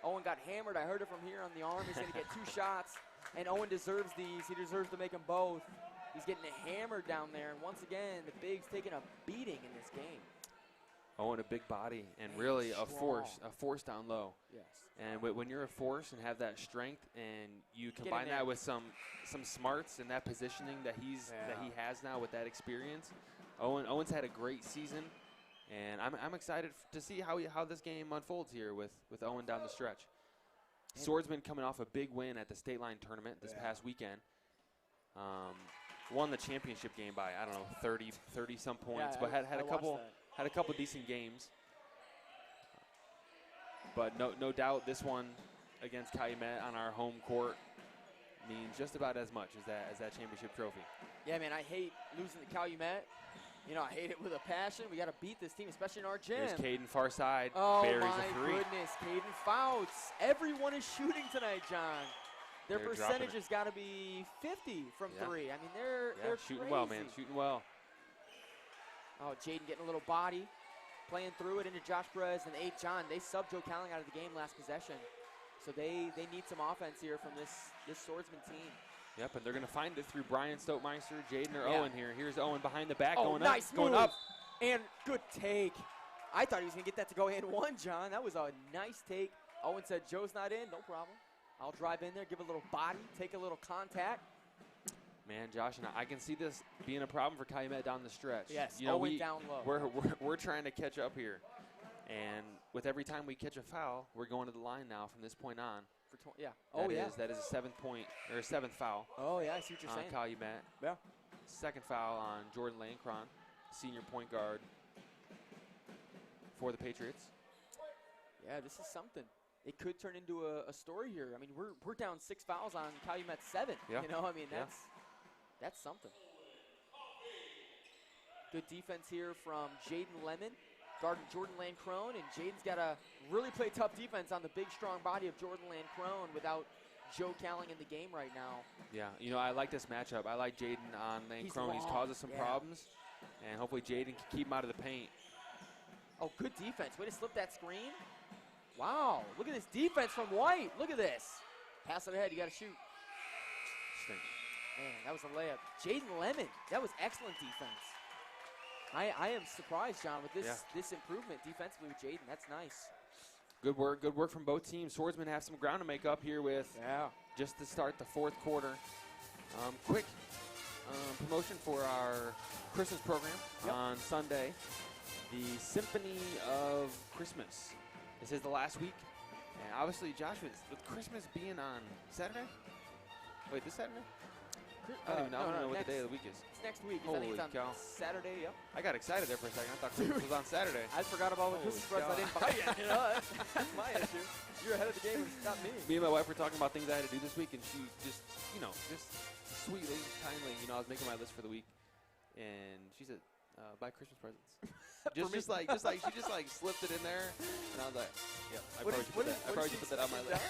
Owen got hammered. I heard it from here on the arm. He's going to get two shots, and Owen deserves these. He deserves to make them both. He's getting hammered down there, and once again, the Big's taking a beating in this game. Owen, a big body, and really a force down low. Yes. And when you're a force and have that strength, and you combine that with some smarts and that positioning that he has now with that experience, Owen's had a great season, and I'm excited to see how this game unfolds here with Owen down the stretch. Swordsman coming off a big win at the state line tournament this past weekend. Won the championship game by, I don't know, 30 some points, but had a couple decent games. But no doubt this one against Calumet on our home court means just about as much as that championship trophy. Yeah, man, I hate losing to Calumet. You know, I hate it with a passion. We got to beat this team, especially in our gym. Here's Caden far side. Oh, buries my a three. goodness. Caden Fouts. Everyone is shooting tonight, John. Their percentage has got to be 50 from three. I mean, they're shooting crazy. well, man. Shooting well. Oh, Jaden getting a little body. Playing through it into Josh Perez and 8 John. They subbed Joe Cowling out of the game last possession. So they need some offense here from this Swordsman team. Yep, and they're going to find it through Brian Stokemeister, Jaden, or Owen here. Here's Owen behind the back, going nice up. Going up. And good take. I thought he was going to get that to go in one, John. That was a nice take. Owen said, Joe's not in, no problem. I'll drive in there, give a little body, take a little contact. Man, Josh, and I can see this being a problem for Calumet down the stretch. Yes, you know, Owen down low. We're trying to catch up here. And with every time we catch a foul, we're going to the line now from this point on. That is a 7th foul. Oh, yeah, I see what you're saying. Calumet. Yeah. Second foul on Jordan Lancron, senior point guard for the Patriots. Yeah, this is something. It could turn into a story here. I mean, we're down 6 fouls on Calumet 7. Yeah. You know, I mean, that's something. Good defense here from Jaden Lemon, guarding Jordan Lancrone, and Jaden's got to really play tough defense on the big, strong body of Jordan Lancrone without Joe Cowling in the game right now. Yeah, you know, I like this matchup. I like Jaden on Lancrone. He's caused us some problems, and hopefully Jaden can keep him out of the paint. Oh, good defense. Way to slip that screen. Wow, look at this defense from White. Look at this. Pass it ahead, you got to shoot. Man, that was a layup. Jaden Lemon, that was excellent defense. I am surprised, John, with this improvement defensively with Jaden. That's nice. Good work from both teams. Swordsmen have some ground to make up here with just to start the fourth quarter. Quick promotion for our Christmas program on Sunday. The Symphony of Christmas. This is the last week And obviously, Josh, with Christmas being on Saturday. Wait, this Saturday? I don't even know. I don't know what the day of the week is. It's next week. Holy I think it's on cow. Saturday. Yep. I got excited there for a second. I thought Christmas was on Saturday. I forgot about the Christmas presents I didn't buy yet. You know, that's my issue. You're ahead of the game, not me. Me and my wife were talking about things I had to do this week, and she just, just sweetly, kindly, I was making my list for the week, and she said, buy Christmas presents. just like she just like slipped it in there, and I was like, yeah, I probably should put that on my list.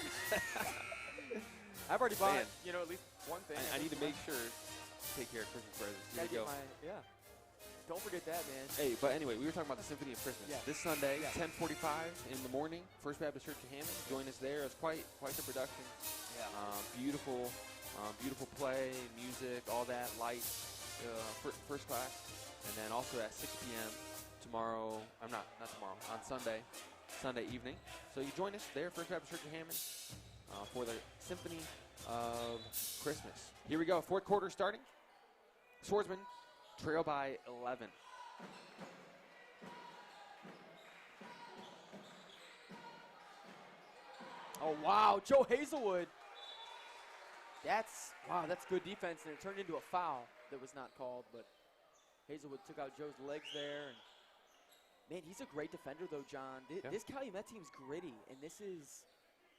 I've already bought, Man. at least one thing. I need to make sure to take care of Christmas presents. Here we go. Don't forget that, man. Hey, but anyway, we were talking about the Symphony of Christmas. Yeah. This Sunday, Yeah. 10:45 in the morning, First Baptist Church of Hammond. Join us there. It's quite the production. Yeah. Beautiful play, music, all that, lights, first class. And then also at 6 p.m. tomorrow, not tomorrow, on Sunday evening. So you join us there, First Baptist Church of Hammond, for the Symphony of Christmas. Here we go, fourth quarter starting. Swordsmen trail by 11. Oh, wow. Joe Hazelwood. That's good defense, and it turned into a foul that was not called, but Hazelwood took out Joe's legs there. And man, he's a great defender, though, John. This Calumet team's gritty, and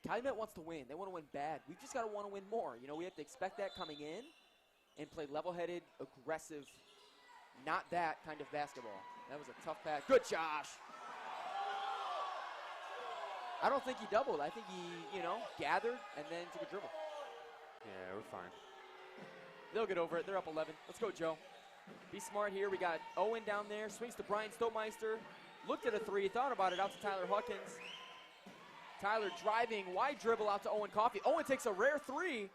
Calumet wants to win. They want to win bad. We've just got to want to win more. We have to expect that coming in and play level-headed, aggressive, not that kind of basketball. That was a tough pass. Good, Josh. I don't think he doubled. I think he, gathered and then took a dribble. Yeah, we're fine. They'll get over it. They're up 11. Let's go, Joe. Be smart here. We got Owen down there. Swings to Brian Stoltmeister. Looked at a three. Thought about it. Out to Tyler Huckins. Tyler driving. Wide dribble out to Owen Coffey. Owen takes a rare three.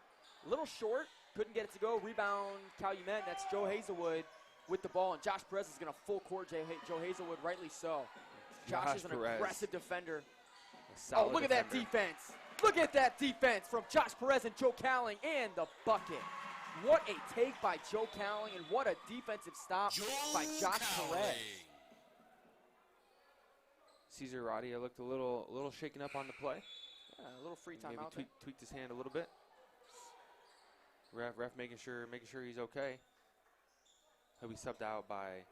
A little short. Couldn't get it to go. Rebound, Calumet. That's Joe Hazelwood with the ball. And Josh Perez is going to full court Joe Hazelwood, rightly so. Josh is an aggressive defender. Oh, look at that defense. Look at that defense from Josh Perez and Joe Cowling, and the bucket. What a take by Joe Cowling, and what a defensive stop by Josh Perez. Cesar Radia looked a little shaken up on the play. Yeah, a little free time out there. Tweaked his hand a little bit. Ref making sure he's okay. He'll be subbed out by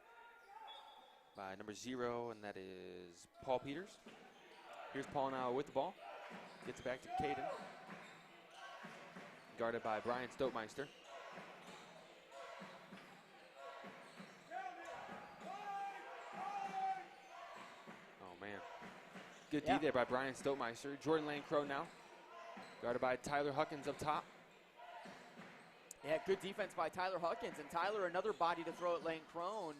number 0, and that is Paul Peters. Here's Paul now with the ball. Gets it back to Caden. Guarded by Brian Stoltmeister. Oh, man. Good D there by Brian Stoltmeister. Jordan Lane-Crow now. Guarded by Tyler Huckins up top. Yeah, good defense by Tyler Huckins. And Tyler, another body to throw at Lane-Crone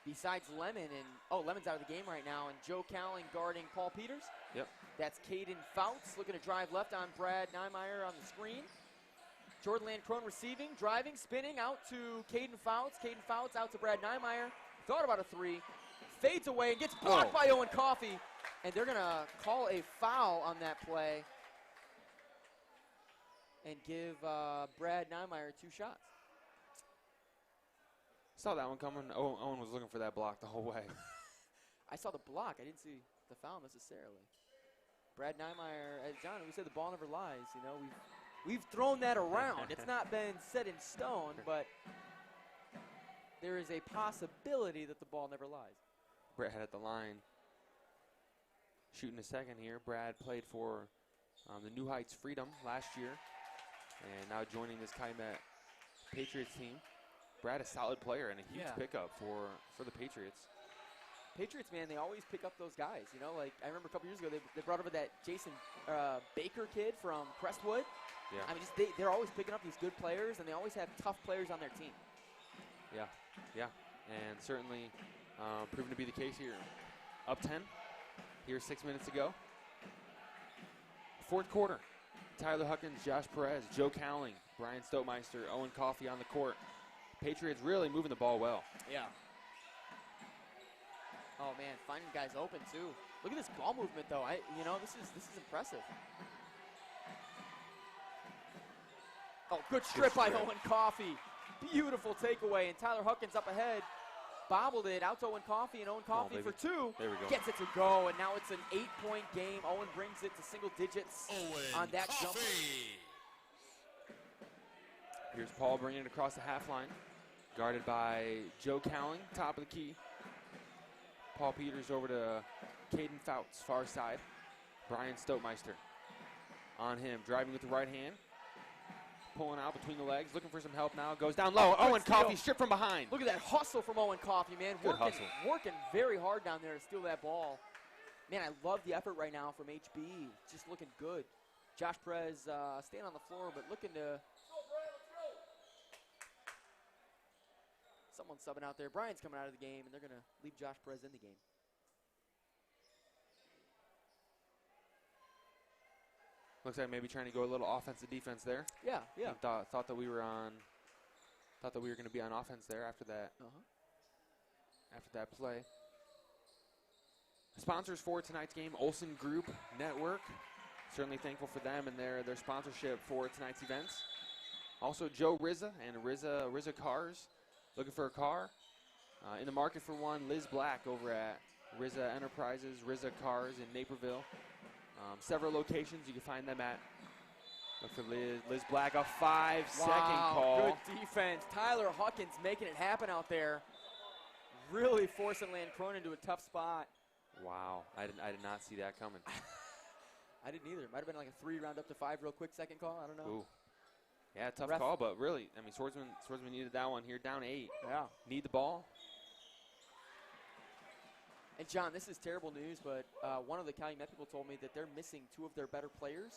besides Lemon. And, Lemon's out of the game right now. And Joe Cowling guarding Paul Peters. Yep. That's Caden Fouts looking to drive left on Brad Niemeyer on the screen. Jordan Lane-Crone receiving, driving, spinning out to Caden Fouts. Caden Fouts out to Brad Niemeyer. Thought about a three. Fades away and gets blocked by Owen Coffey. And they're going to call a foul on that play and give Brad Niemeyer 2 shots. Saw that one coming. Owen was looking for that block the whole way. I saw the block. I didn't see the foul necessarily. Brad Niemeyer, John, we said the ball never lies. We've thrown that around. It's not been set in stone, but there is a possibility that the ball never lies. Brett at the line. Shooting a second here. Brad played for the New Heights Freedom last year, and now joining this Calumet Patriots team. Brad, a solid player and a huge pickup for the Patriots. Patriots, man, they always pick up those guys. Like I remember a couple years ago, they brought over that Jason Baker kid from Crestwood. Yeah. I mean, they're always picking up these good players, and they always have tough players on their team. Yeah, and certainly proven to be the case here. Up 10. Here's 6 minutes to go. Fourth quarter. Tyler Huckins, Josh Perez, Joe Cowling, Brian Stoltmeister, Owen Coffey on the court. Patriots really moving the ball well. Yeah. Oh man, finding guys open too. Look at this ball movement though. This is impressive. Oh, good strip by Owen Coffey. Beautiful takeaway, and Tyler Huckins up ahead. bobbled it out to Owen Coffee, and Owen Coffee for two. There we go. Gets it to go, and now it's an 8-point game. Owen brings it to single digits on that jumper. Here's Paul bringing it across the half line. Guarded by Joe Cowling, top of the key. Paul Peters over to Caden Fouts, far side. Brian Stokemeister on him, driving with the right hand. Pulling out between the legs, looking for some help now. Goes down low. Owen Coffee stripped from behind. Look at that hustle from Owen Coffee, man. Good hustle. Working very hard down there to steal that ball. Man, I love the effort right now from HB. Just looking good. Josh Perez staying on the floor, but looking to... Someone's subbing out there. Brian's coming out of the game, and they're going to leave Josh Perez in the game. Looks like maybe trying to go a little offensive defense there. Yeah, yeah. Thought that we were on. Thought that we were going to be on offense there after that. After that play. Sponsors for tonight's game: Olsen Group Network. Certainly thankful for them and their sponsorship for tonight's events. Also, Joe Rizza and Rizza Cars, looking for a car. In the market for one, Liz Black over at Rizza Enterprises, Rizza Cars in Naperville. Several locations you can find them at. Look for Liz Black, a 5-second call. Good defense. Tyler Huckins making it happen out there. Really forcing Lancrone into a tough spot. Wow, I did not see that coming. I didn't either. Might have been like a 3 round up to 5 real quick second call. I don't know. Ooh. Yeah, tough call, but really, I mean, Swordsman needed that one here, down 8. Yeah. Need the ball. And John, this is terrible news, but one of the Calumet people told me that they're missing 2 of their better players.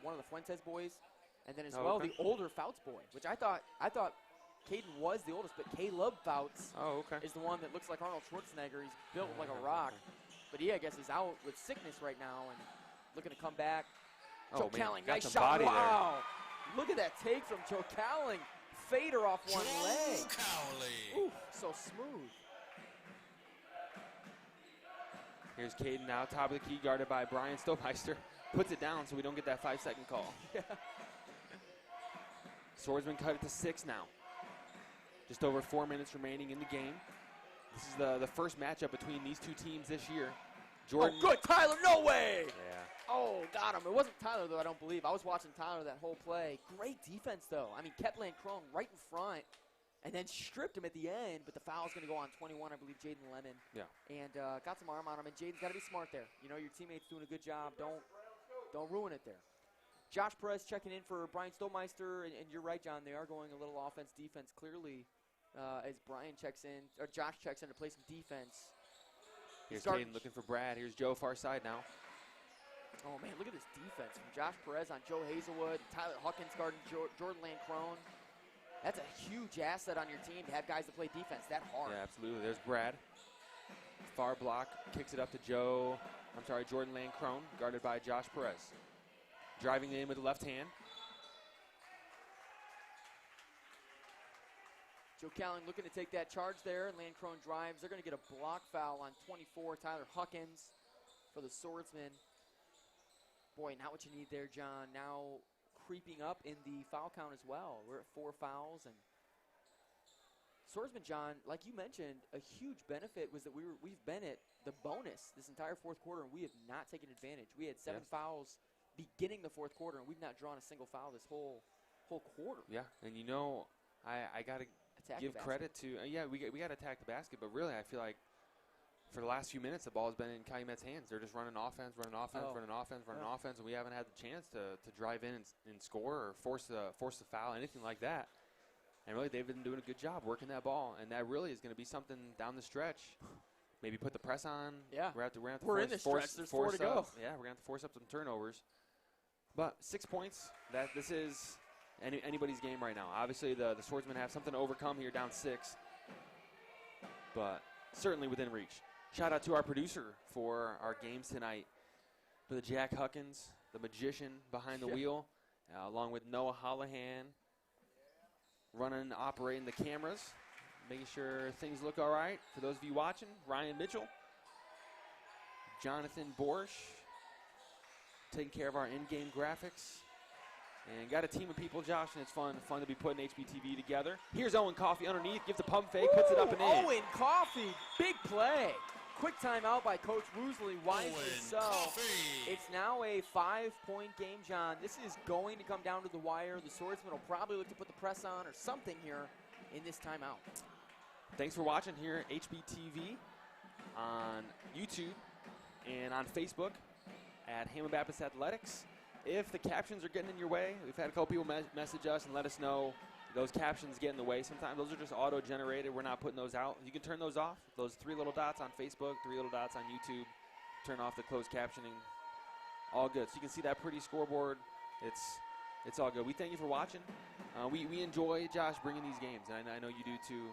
One of the Fuentes boys, and then as well the older Fouts boy, which I thought Caden was the oldest, but Caleb Fouts is the one that looks like Arnold Schwarzenegger. He's built like a rock, but he, I guess, is out with sickness right now and looking to come back. Joe Cowling, nice shot! Wow, look at that take from Joe Cowling. Fader off one leg. Ooh, so smooth. Here's Caden now, top of the key, guarded by Brian Stokemeister. Puts it down so we don't get that 5-second call. Yeah. Swordsman cut it to 6 now. Just over 4 minutes remaining in the game. This is the first matchup between these 2 teams this year. Jordan. Oh, good, Tyler, no way! Yeah. Oh, got him. It wasn't Tyler, though, I don't believe. I was watching Tyler that whole play. Great defense, though. I mean, kept Lancrone right in front and then stripped him at the end, but the foul's going to go on 21, I believe, Jaden Lemon. Yeah. And got some arm on him, and Jaden's got to be smart there. You know, your teammate's doing a good job. Don't ruin it there. Josh Perez checking in for Brian Stokemeister, and you're right, John. They are going a little offense-defense clearly as Brian checks in, or Josh checks in to play some defense. Here's Caden looking for Brad. Here's Joe far side now. Oh, man, look at this defense from Josh Perez on Joe Hazelwood, Tyler Huckins guarding Jordan Lancrone. That's a huge asset on your team to have guys that play defense that hard. Yeah, absolutely. There's Brad. Far block, kicks it up to Jordan Lancrone, guarded by Josh Perez. Driving in with the left hand. Joe Cowling looking to take that charge there, and Lancrone drives. They're going to get a block foul on 24, Tyler Huckins for the Swordsmen. Boy, not what you need there, John. Now creeping up in the foul count as well. We're at 4 fouls, and Swordsman, John, like you mentioned, a huge benefit was that we've been at the bonus this entire fourth quarter, and we have not taken advantage. We had 7 fouls beginning the fourth quarter, and we've not drawn a single foul this whole quarter. Yeah, and you know, I got to give credit to, we got to attack the basket, but really I feel like for the last few minutes, the ball has been in Calumet's hands. They're just running offense, running offense, and we haven't had the chance to drive in and score or force the foul, anything like that. And really, they've been doing a good job working that ball, and that really is going to be something down the stretch. Maybe put the press on. Yeah, we're in the stretch. There's 4 to go. Yeah, we're going to have to force up some turnovers. But 6 points. This is anybody's game right now. Obviously, the Swordsmen have something to overcome here, down 6, but certainly within reach. Shout out to our producer for our games tonight, for the Jack Huckins, the magician behind the wheel, along with Noah Hollahan, running, operating the cameras, making sure things look all right. For those of you watching, Ryan Mitchell, Jonathan Borsch, taking care of our in-game graphics. And got a team of people, Josh, and it's fun to be putting HBTV together. Here's Owen Coffey underneath, gives a pump fake, puts it up and in. Owen Coffey, big play. Quick timeout by Coach Woosley, wisely so. It's now a 5-point game, John. This is going to come down to the wire. The Swordsmen will probably look to put the press on or something here in this timeout. Thanks for watching here at HBTV on YouTube and on Facebook at Hammond Baptist Athletics. If the captions are getting in your way, we've had a couple people message us and let us know those captions get in the way. Sometimes those are just auto-generated. We're not putting those out. You can turn those off. Those 3 little dots on Facebook, 3 little dots on YouTube. Turn off the closed captioning. All good. So you can see that pretty scoreboard. It's all good. We thank you for watching. We enjoy, Josh, bringing these games, and I know you do too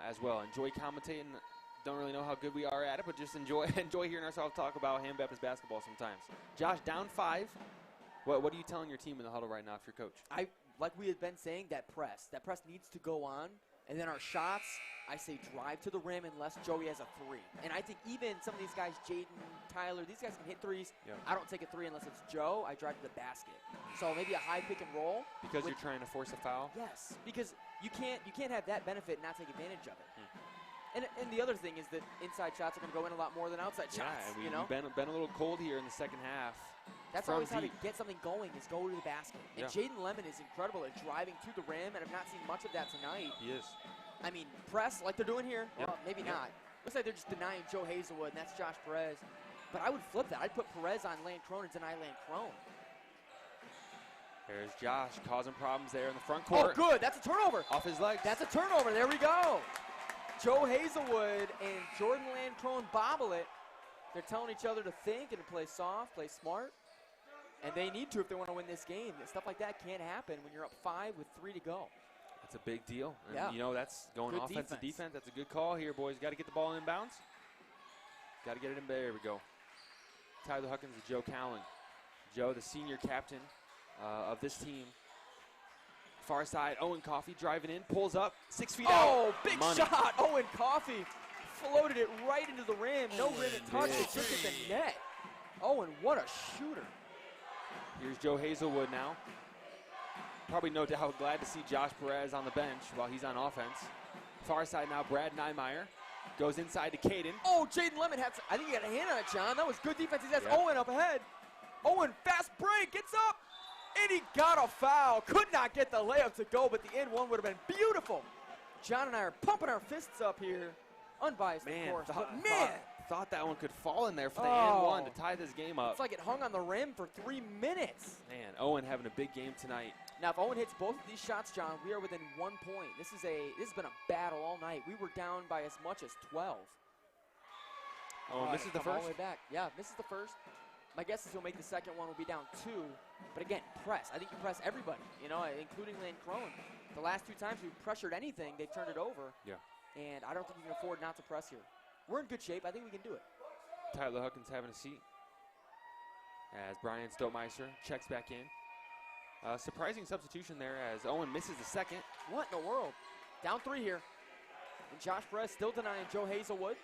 as well. Enjoy commentating. Don't really know how good we are at it, but just enjoy hearing ourselves talk about Hammond Baptist basketball sometimes. Josh, down 5. What are you telling your team in the huddle right now if you're coach? Like we had been saying, that press needs to go on. And then our shots, I say drive to the rim unless Joey has a 3. And I think even some of these guys, Jaden, Tyler, these guys can hit 3s. Yeah. I don't take a 3 unless it's Joe. I drive to the basket. So maybe a high pick and roll. Because you're trying to force a foul? Yes, because you can't have that benefit and not take advantage of it. And the other thing is that inside shots are going to go in a lot more than outside shots. Yeah, we've been a little cold here in the second half. That's always how to get something going, is go to the basket. And Jaden Lemon is incredible at driving to the rim, and I've not seen much of that tonight. He is. I mean, press like they're doing here. Well, maybe not. Looks like they're just denying Joe Hazelwood, and that's Josh Perez. But I would flip that. I'd put Perez on Lancrone and deny Lancrone. There's Josh causing problems there in the front court. Oh, good. That's a turnover. Off his legs. That's a turnover. There we go. Joe Hazelwood and Jordan Lancrone bobble it. They're telling each other to think and to play soft, play smart. And they need to if they want to win this game. Stuff like that can't happen when you're up 5 with 3 to go. That's a big deal. And yeah. You know, that's going good offensive defense. That's a good call here, boys. Got to get the ball in bounds. Got to get it in. There we go. Tyler Huckins and Joe Callan. Joe, the senior captain of this team. Far side, Owen Coffey driving in, pulls up, 6 feet out. Oh, big shot. Owen Coffey floated it right into the rim. No rim it touched. It took it to the net. Owen, what a shooter. Here's Joe Hazelwood now. Probably no doubt glad to see Josh Perez on the bench while he's on offense. Far side now, Brad Niemeyer goes inside to Caden. Oh, Jaden Lemon had, I think he got a hand on it, John. That was good defense. He has Owen up ahead. Owen, fast break, gets up, and he got a foul. Could not get the layup to go, but the end one would have been beautiful. John and I are pumping our fists up here. Unbiased, of course, but man. Thought that one could fall in there for the and one to tie this game up. It's like it hung on the rim for 3 minutes. Man, Owen having a big game tonight. Now, if Owen hits both of these shots, John, we are within 1 point. This has been a battle all night. We were down by as much as 12. Oh, misses the first? All the way back. Yeah, misses the first. My guess is he'll make the second one. We'll be down 2. But again, press. I think you press everybody, including Lancrone. The last 2 times we've pressured anything, they've turned it over. Yeah. And I don't think you can afford not to press here. We're in good shape. I think we can do it. Tyler Huckins having a seat as Brian Stoltmeister checks back in. Surprising substitution there as Owen misses the second. What in the world? Down 3 here. And Josh Perez still denying Joe Hazelwood.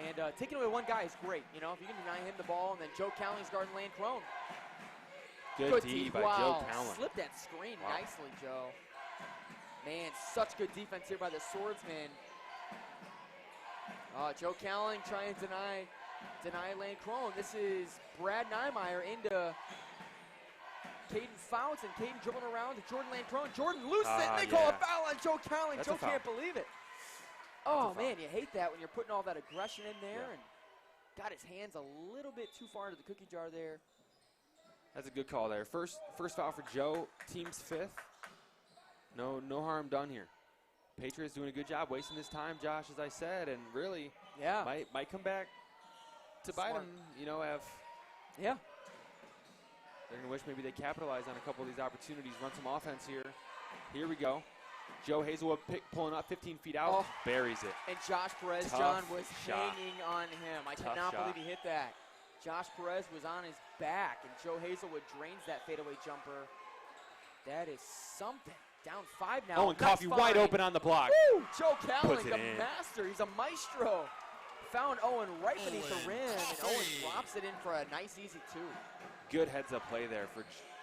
And taking away one guy is great. If you can deny him the ball, and then Joe Calling's guarding Lancrone. Good D by Joe Calling. Slipped that screen nicely, Joe. Man, such good defense here by the Swordsmen. Joe Calling trying to deny Lancrone. This is Brad Niemeyer into Caden Fountain. Caden dribbling around to Jordan Lancrone. Jordan loses it, and they call a foul on Joe Calling. Joe can't believe it. Oh, man, you hate that when you're putting all that aggression in there and got his hands a little bit too far into the cookie jar there. That's a good call there. First foul for Joe, team's 5th. No harm done here. Patriots doing a good job wasting this time, Josh, as I said, and really might come back to bite them, Yeah. They're going to wish maybe they capitalize on a couple of these opportunities, run some offense here. Here we go. Joe Hazelwood pulling up 15 feet out, buries it. And Josh Perez, John, was hanging on him. I cannot believe he hit that. Josh Perez was on his back, and Joe Hazelwood drains that fadeaway jumper. That is something. Down 5 now. Owen Coffey wide open on the block. Woo! Joe Calling, the master. He's a maestro. Found Owen right beneath the rim, and Owen drops it in for a nice, easy 2. Good heads-up play there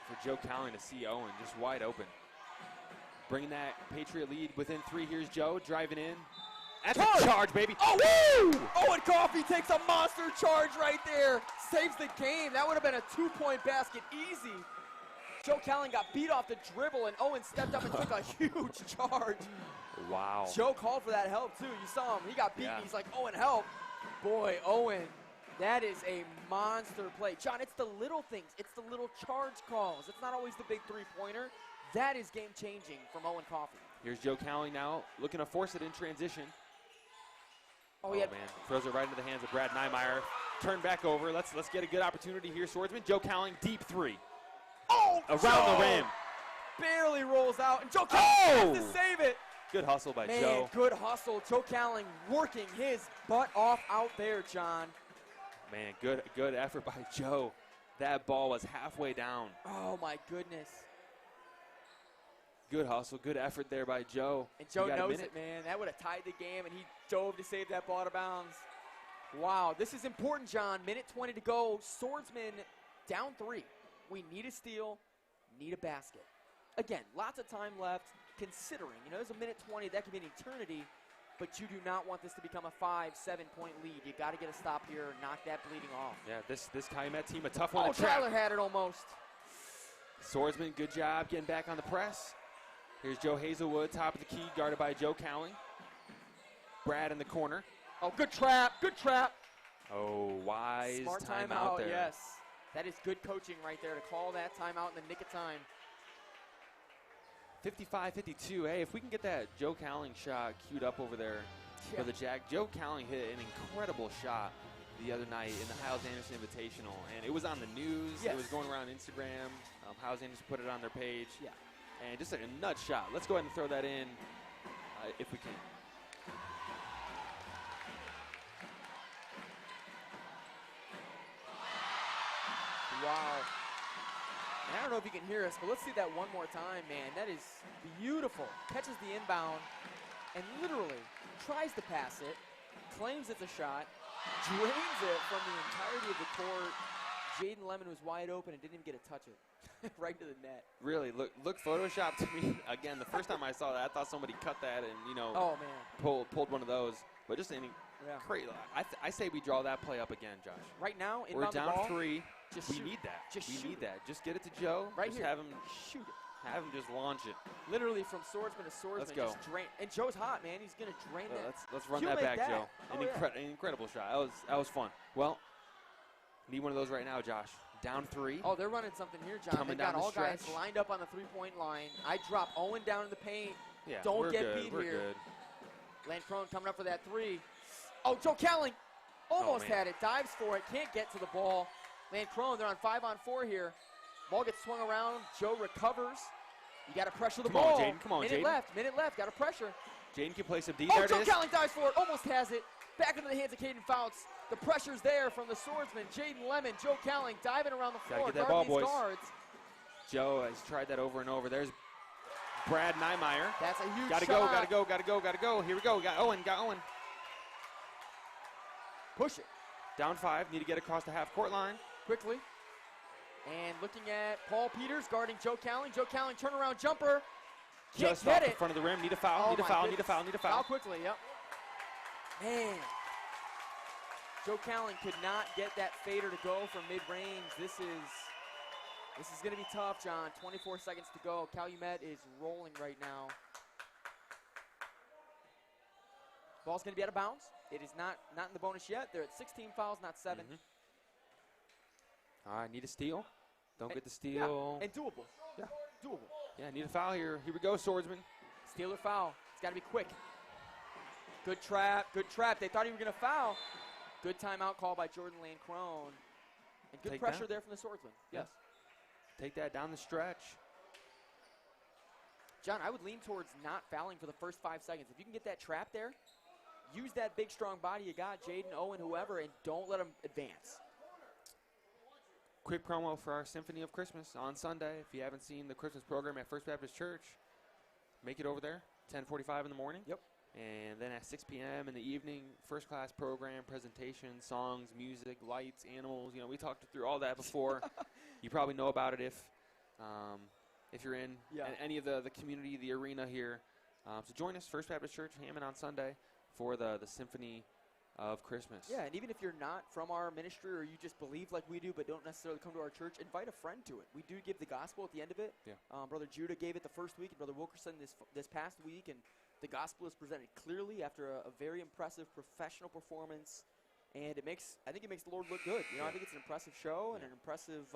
for Joe Cowling to see Owen just wide open. Bringing that Patriot lead within 3. Here's Joe driving in. That's a charge, baby. Oh, woo! Owen Coffey takes a monster charge right there. Saves the game. That would have been a 2-point basket easy. Joe Cowling got beat off the dribble, and Owen stepped up and took a huge charge. Wow. Joe called for that help, too. You saw him. He got beaten. He's like, Owen, help. Boy, Owen, that is a monster play. John, it's the little things. It's the little charge calls. It's not always the big three-pointer. That is game-changing from Owen Coffey. Here's Joe Cowling now looking to force it in transition. Oh, man. Throws it right into the hands of Brad Niemeyer. Turn back over. Let's get a good opportunity here, Swordsman. Joe Cowling, deep 3. Oh, around the rim. Barely rolls out, and Joe Cowling has to save it. Good hustle by Man, Joe. good hustle. Joe Cowling working his butt off out there, John. Man, good effort by Joe. That ball was halfway down. Oh, my goodness. Good hustle, good effort there by Joe. And Joe knows it, man. That would have tied the game, and he dove to save that ball out of bounds. Wow, this is important, John. Minute 20 to go. Swordsmen down 3. We need a steal, need a basket. Again, lots of time left, considering. You know, there's a minute 20. That could be an eternity, but you do not want this to become a 5-7-point lead. You got to get a stop here and knock that bleeding off. Yeah, this Calumet team, a tough one to trap. Tyler had it almost. Swordsman, good job getting back on the press. Here's Joe Hazelwood, top of the key, guarded by Joe Cowling. Brad in the corner. Oh, good trap, good trap. Oh, wise Smart timeout there. Yes. That is good coaching right there to call that timeout in the nick of time. 55-52. Hey, if we can get that Joe Cowling shot queued up over there for the Jack. Joe Cowling hit an incredible shot the other night in the Hiles Anderson Invitational, and it was on the news. Yes. It was going around Instagram. Hiles Anderson put it on their page. Yeah. And just like a nut shot. Let's go ahead and throw that in if we can. Wow. And I don't know if you can hear us, but let's see that one more time, man. That is beautiful. Catches the inbound and literally tries to pass it, claims it's a shot, drains it from the entirety of the court. Jaden Lemon was wide open and didn't even get to touch it. Right to the net. Really, look Photoshop to me. Again, the first time I saw that, I thought somebody cut that and, you know, oh, man. pulled one of those. But just any crazy. I say we draw that play up again, Josh. Right now, we're down the ball, 3. Just we shoot. need that. Just we need that. Just get it to Joe. Right just here. Have him shoot it. Have him just launch it. Literally from swordsman to swordsman. Let's go. Just drain. And Joe's hot, man. He's gonna drain that. Let's run that back, Joe. Oh, An incredible shot. That was fun. Well, need one of those right now, Josh. Down 3. Oh, they're running something here, John. They've got all guys lined up on the three-point line. I drop Owen down in the paint. Yeah, Don't get beat we're here. Good. Lane Crone coming up for that 3. Oh, Joe Cowling almost had it. Dives for it. Can't get to the ball. Lane Crone, they're on 5-on-4 here. Ball gets swung around. Joe recovers. You got to pressure the ball. Come on, Jaden. Minute left. Got to pressure. Jaden can play some D. Oh, Joe Cowling dives for it. Almost has it. Back into the hands of Caden Fouts. The pressure's there from the swordsman. Jaden Lemon, Joe Cowling diving around the floor. Gotta get that ball, boys. Joe has tried that over and over. There's Brad Niemeyer. That's a huge shot. Gotta go. Here we go. Got Owen. Push it. Down 5. Need to get across the half-court line. Quickly. And looking at Paul Peters guarding Joe Cowling. Joe Cowling, turnaround jumper. Just off in front of the rim. Need a foul. Need a foul. Foul quickly, yep. Man. Joe Cowling could not get that fader to go from mid-range. This is going to be tough, John. 24 seconds to go. Calumet is rolling right now. Ball's going to be out of bounds. It is not in the bonus yet. They're at 16 fouls, not 7. All right, need a steal. Don't get the steal. Yeah, and doable. Yeah. Doable. Yeah, need a foul here. Here we go, swordsman. Steal or foul. It's got to be quick. Good trap. They thought he was going to foul. Good timeout call by Jordan Lane Crone. And good pressure there from the swordsman. Yes. Take that down the stretch. John, I would lean towards not fouling for the first 5 seconds. If you can get that trap there, use that big, strong body you got, Jaden, Owen, whoever, and don't let them advance. Quick promo for our Symphony of Christmas on Sunday. If you haven't seen the Christmas program at First Baptist Church, make it over there, 10:45 in the morning. Yep. And then at 6 p.m. in the evening, first-class program, presentation, songs, music, lights, animals. You know, we talked through all that before. You probably know about it if if you're in any of the community, the arena here. So join us, First Baptist Church, Hammond on Sunday for the Symphony of Christmas. Yeah, and even if you're not from our ministry or you just believe like we do but don't necessarily come to our church, invite a friend to it. We do give the gospel at the end of it. Yeah. Brother Judah gave it the first week, and Brother Wilkerson this past week, and the gospel is presented clearly after a very impressive professional performance, and I think it makes the Lord look good. I think it's an impressive show and an impressive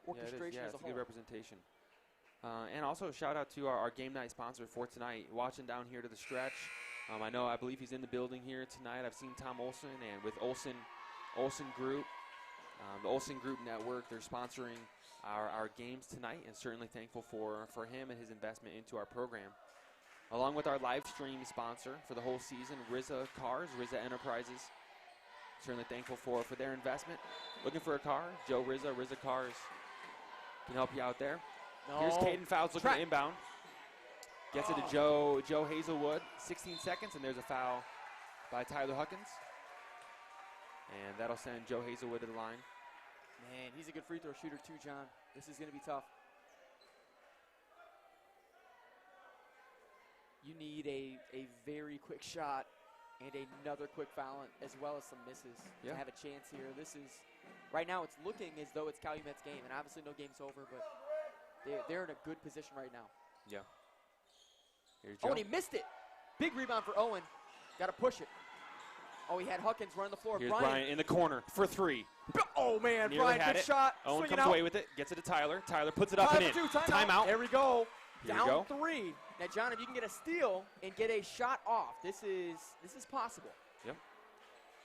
orchestration as a it's whole. a good representation. And also shout out to our game night sponsor for tonight, watching down here to the stretch. I believe he's in the building here tonight. I've seen Tom Olson, and with Olson Group, the Olson Group Network, they're sponsoring our games tonight, and certainly thankful for him and his investment into our program. Along with our live stream sponsor for the whole season, RZA Cars, RZA Enterprises. Certainly thankful for their investment. Looking for a car? Joe RZA Cars can help you out there. No. Here's Caden Fouts looking to inbound. Gets it to Joe Hazelwood. 16 seconds, and there's a foul by Tyler Huckins. And that'll send Joe Hazelwood to the line. Man, he's a good free throw shooter too, John. This is going to be tough. You need a very quick shot and another quick foul, as well as some misses to have a chance here. This is, right now it's looking as though it's Calumet's game, and obviously no game's over, but they're in a good position right now. Yeah. Here's Oh, Joe. and he missed it. Big rebound for Owen. Got to push it. Oh, he had Huckins running the floor. Here's Brian in the corner for three. Oh, man. Nearly Brian, had good it. shot. Owen Swinging comes out. away with it. Gets it to Tyler. Tyler puts it up and in. Timeout. There we go. Here Down we go. 3. Now, John, if you can get a steal and get a shot off, this is possible. Yep.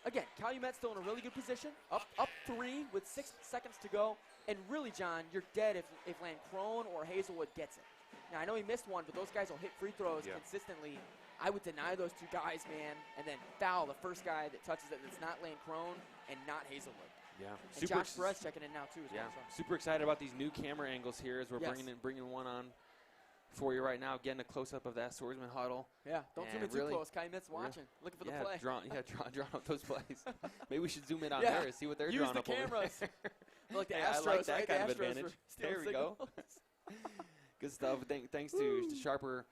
Again, Calumet's still in a really good position. Up 3 with 6 seconds to go. And really, John, you're dead if Lancrone or Hazelwood gets it. Now, I know he missed one, but those guys will hit free throws consistently. I would deny those two guys, man, and then foul the first guy that touches it that's not Lancrone and not Hazelwood. Yeah. And Josh Perez checking in now, too. As well, so. Super excited about these new camera angles here as we're bringing one on for you right now. Getting a close-up of that Swordsman huddle. Yeah, don't zoom in too close. Calumet's watching, looking for the play. Drawing up those plays. Maybe we should zoom in on there and see what they're drawing up over there. Use the cameras. Like the I Astros, like that right? kind the of Astros advantage. for There we go. Good stuff. Thanks to sharper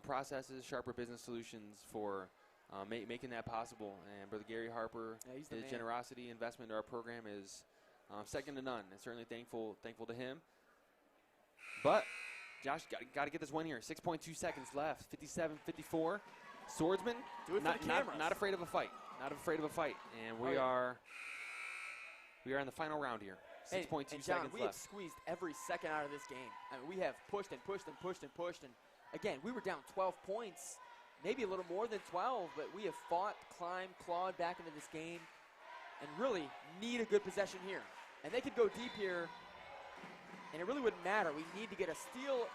processes, sharper business solutions for making that possible. And Brother Gary Harper, his generosity investment in our program is second to none. And certainly thankful to him. But Josh, got to get this win here. 6.2 seconds left. 57-54. Swordsman, do it for the cameras. Not afraid of a fight. Not afraid of a fight. And we are in the final round here. 6.2 seconds left. We have squeezed every second out of this game. I mean, we have pushed and pushed and pushed and pushed. And again, we were down 12 points, maybe a little more than 12, but we have fought, climbed, clawed back into this game and really need a good possession here. And they could go deep here, and it really wouldn't matter. We need to get a steal.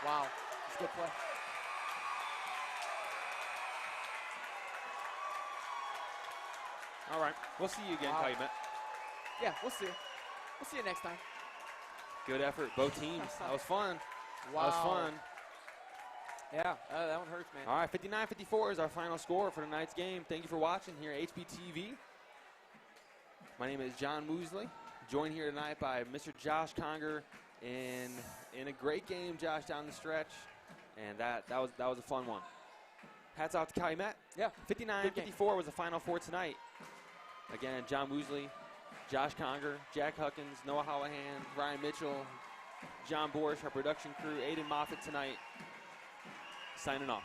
Wow, it's a good play. All right, we'll see you again, Calumet. Yeah, we'll see you. We'll see you next time. Good effort, both teams. That was fun. Wow. That was fun. Yeah, that one hurts, man. All right, 59-54 is our final score for tonight's game. Thank you for watching here at HBTV. My name is John Moosley, joined here tonight by Mr. Josh Conger in a great game, Josh, down the stretch, and that was a fun one. Hats off to Calumet. Yeah. 59-54 was the final for tonight. Again, John Moosley, Josh Conger, Jack Huckins, Noah Hallahan, Ryan Mitchell, John Borsch, our production crew, Aiden Moffitt tonight, signing off.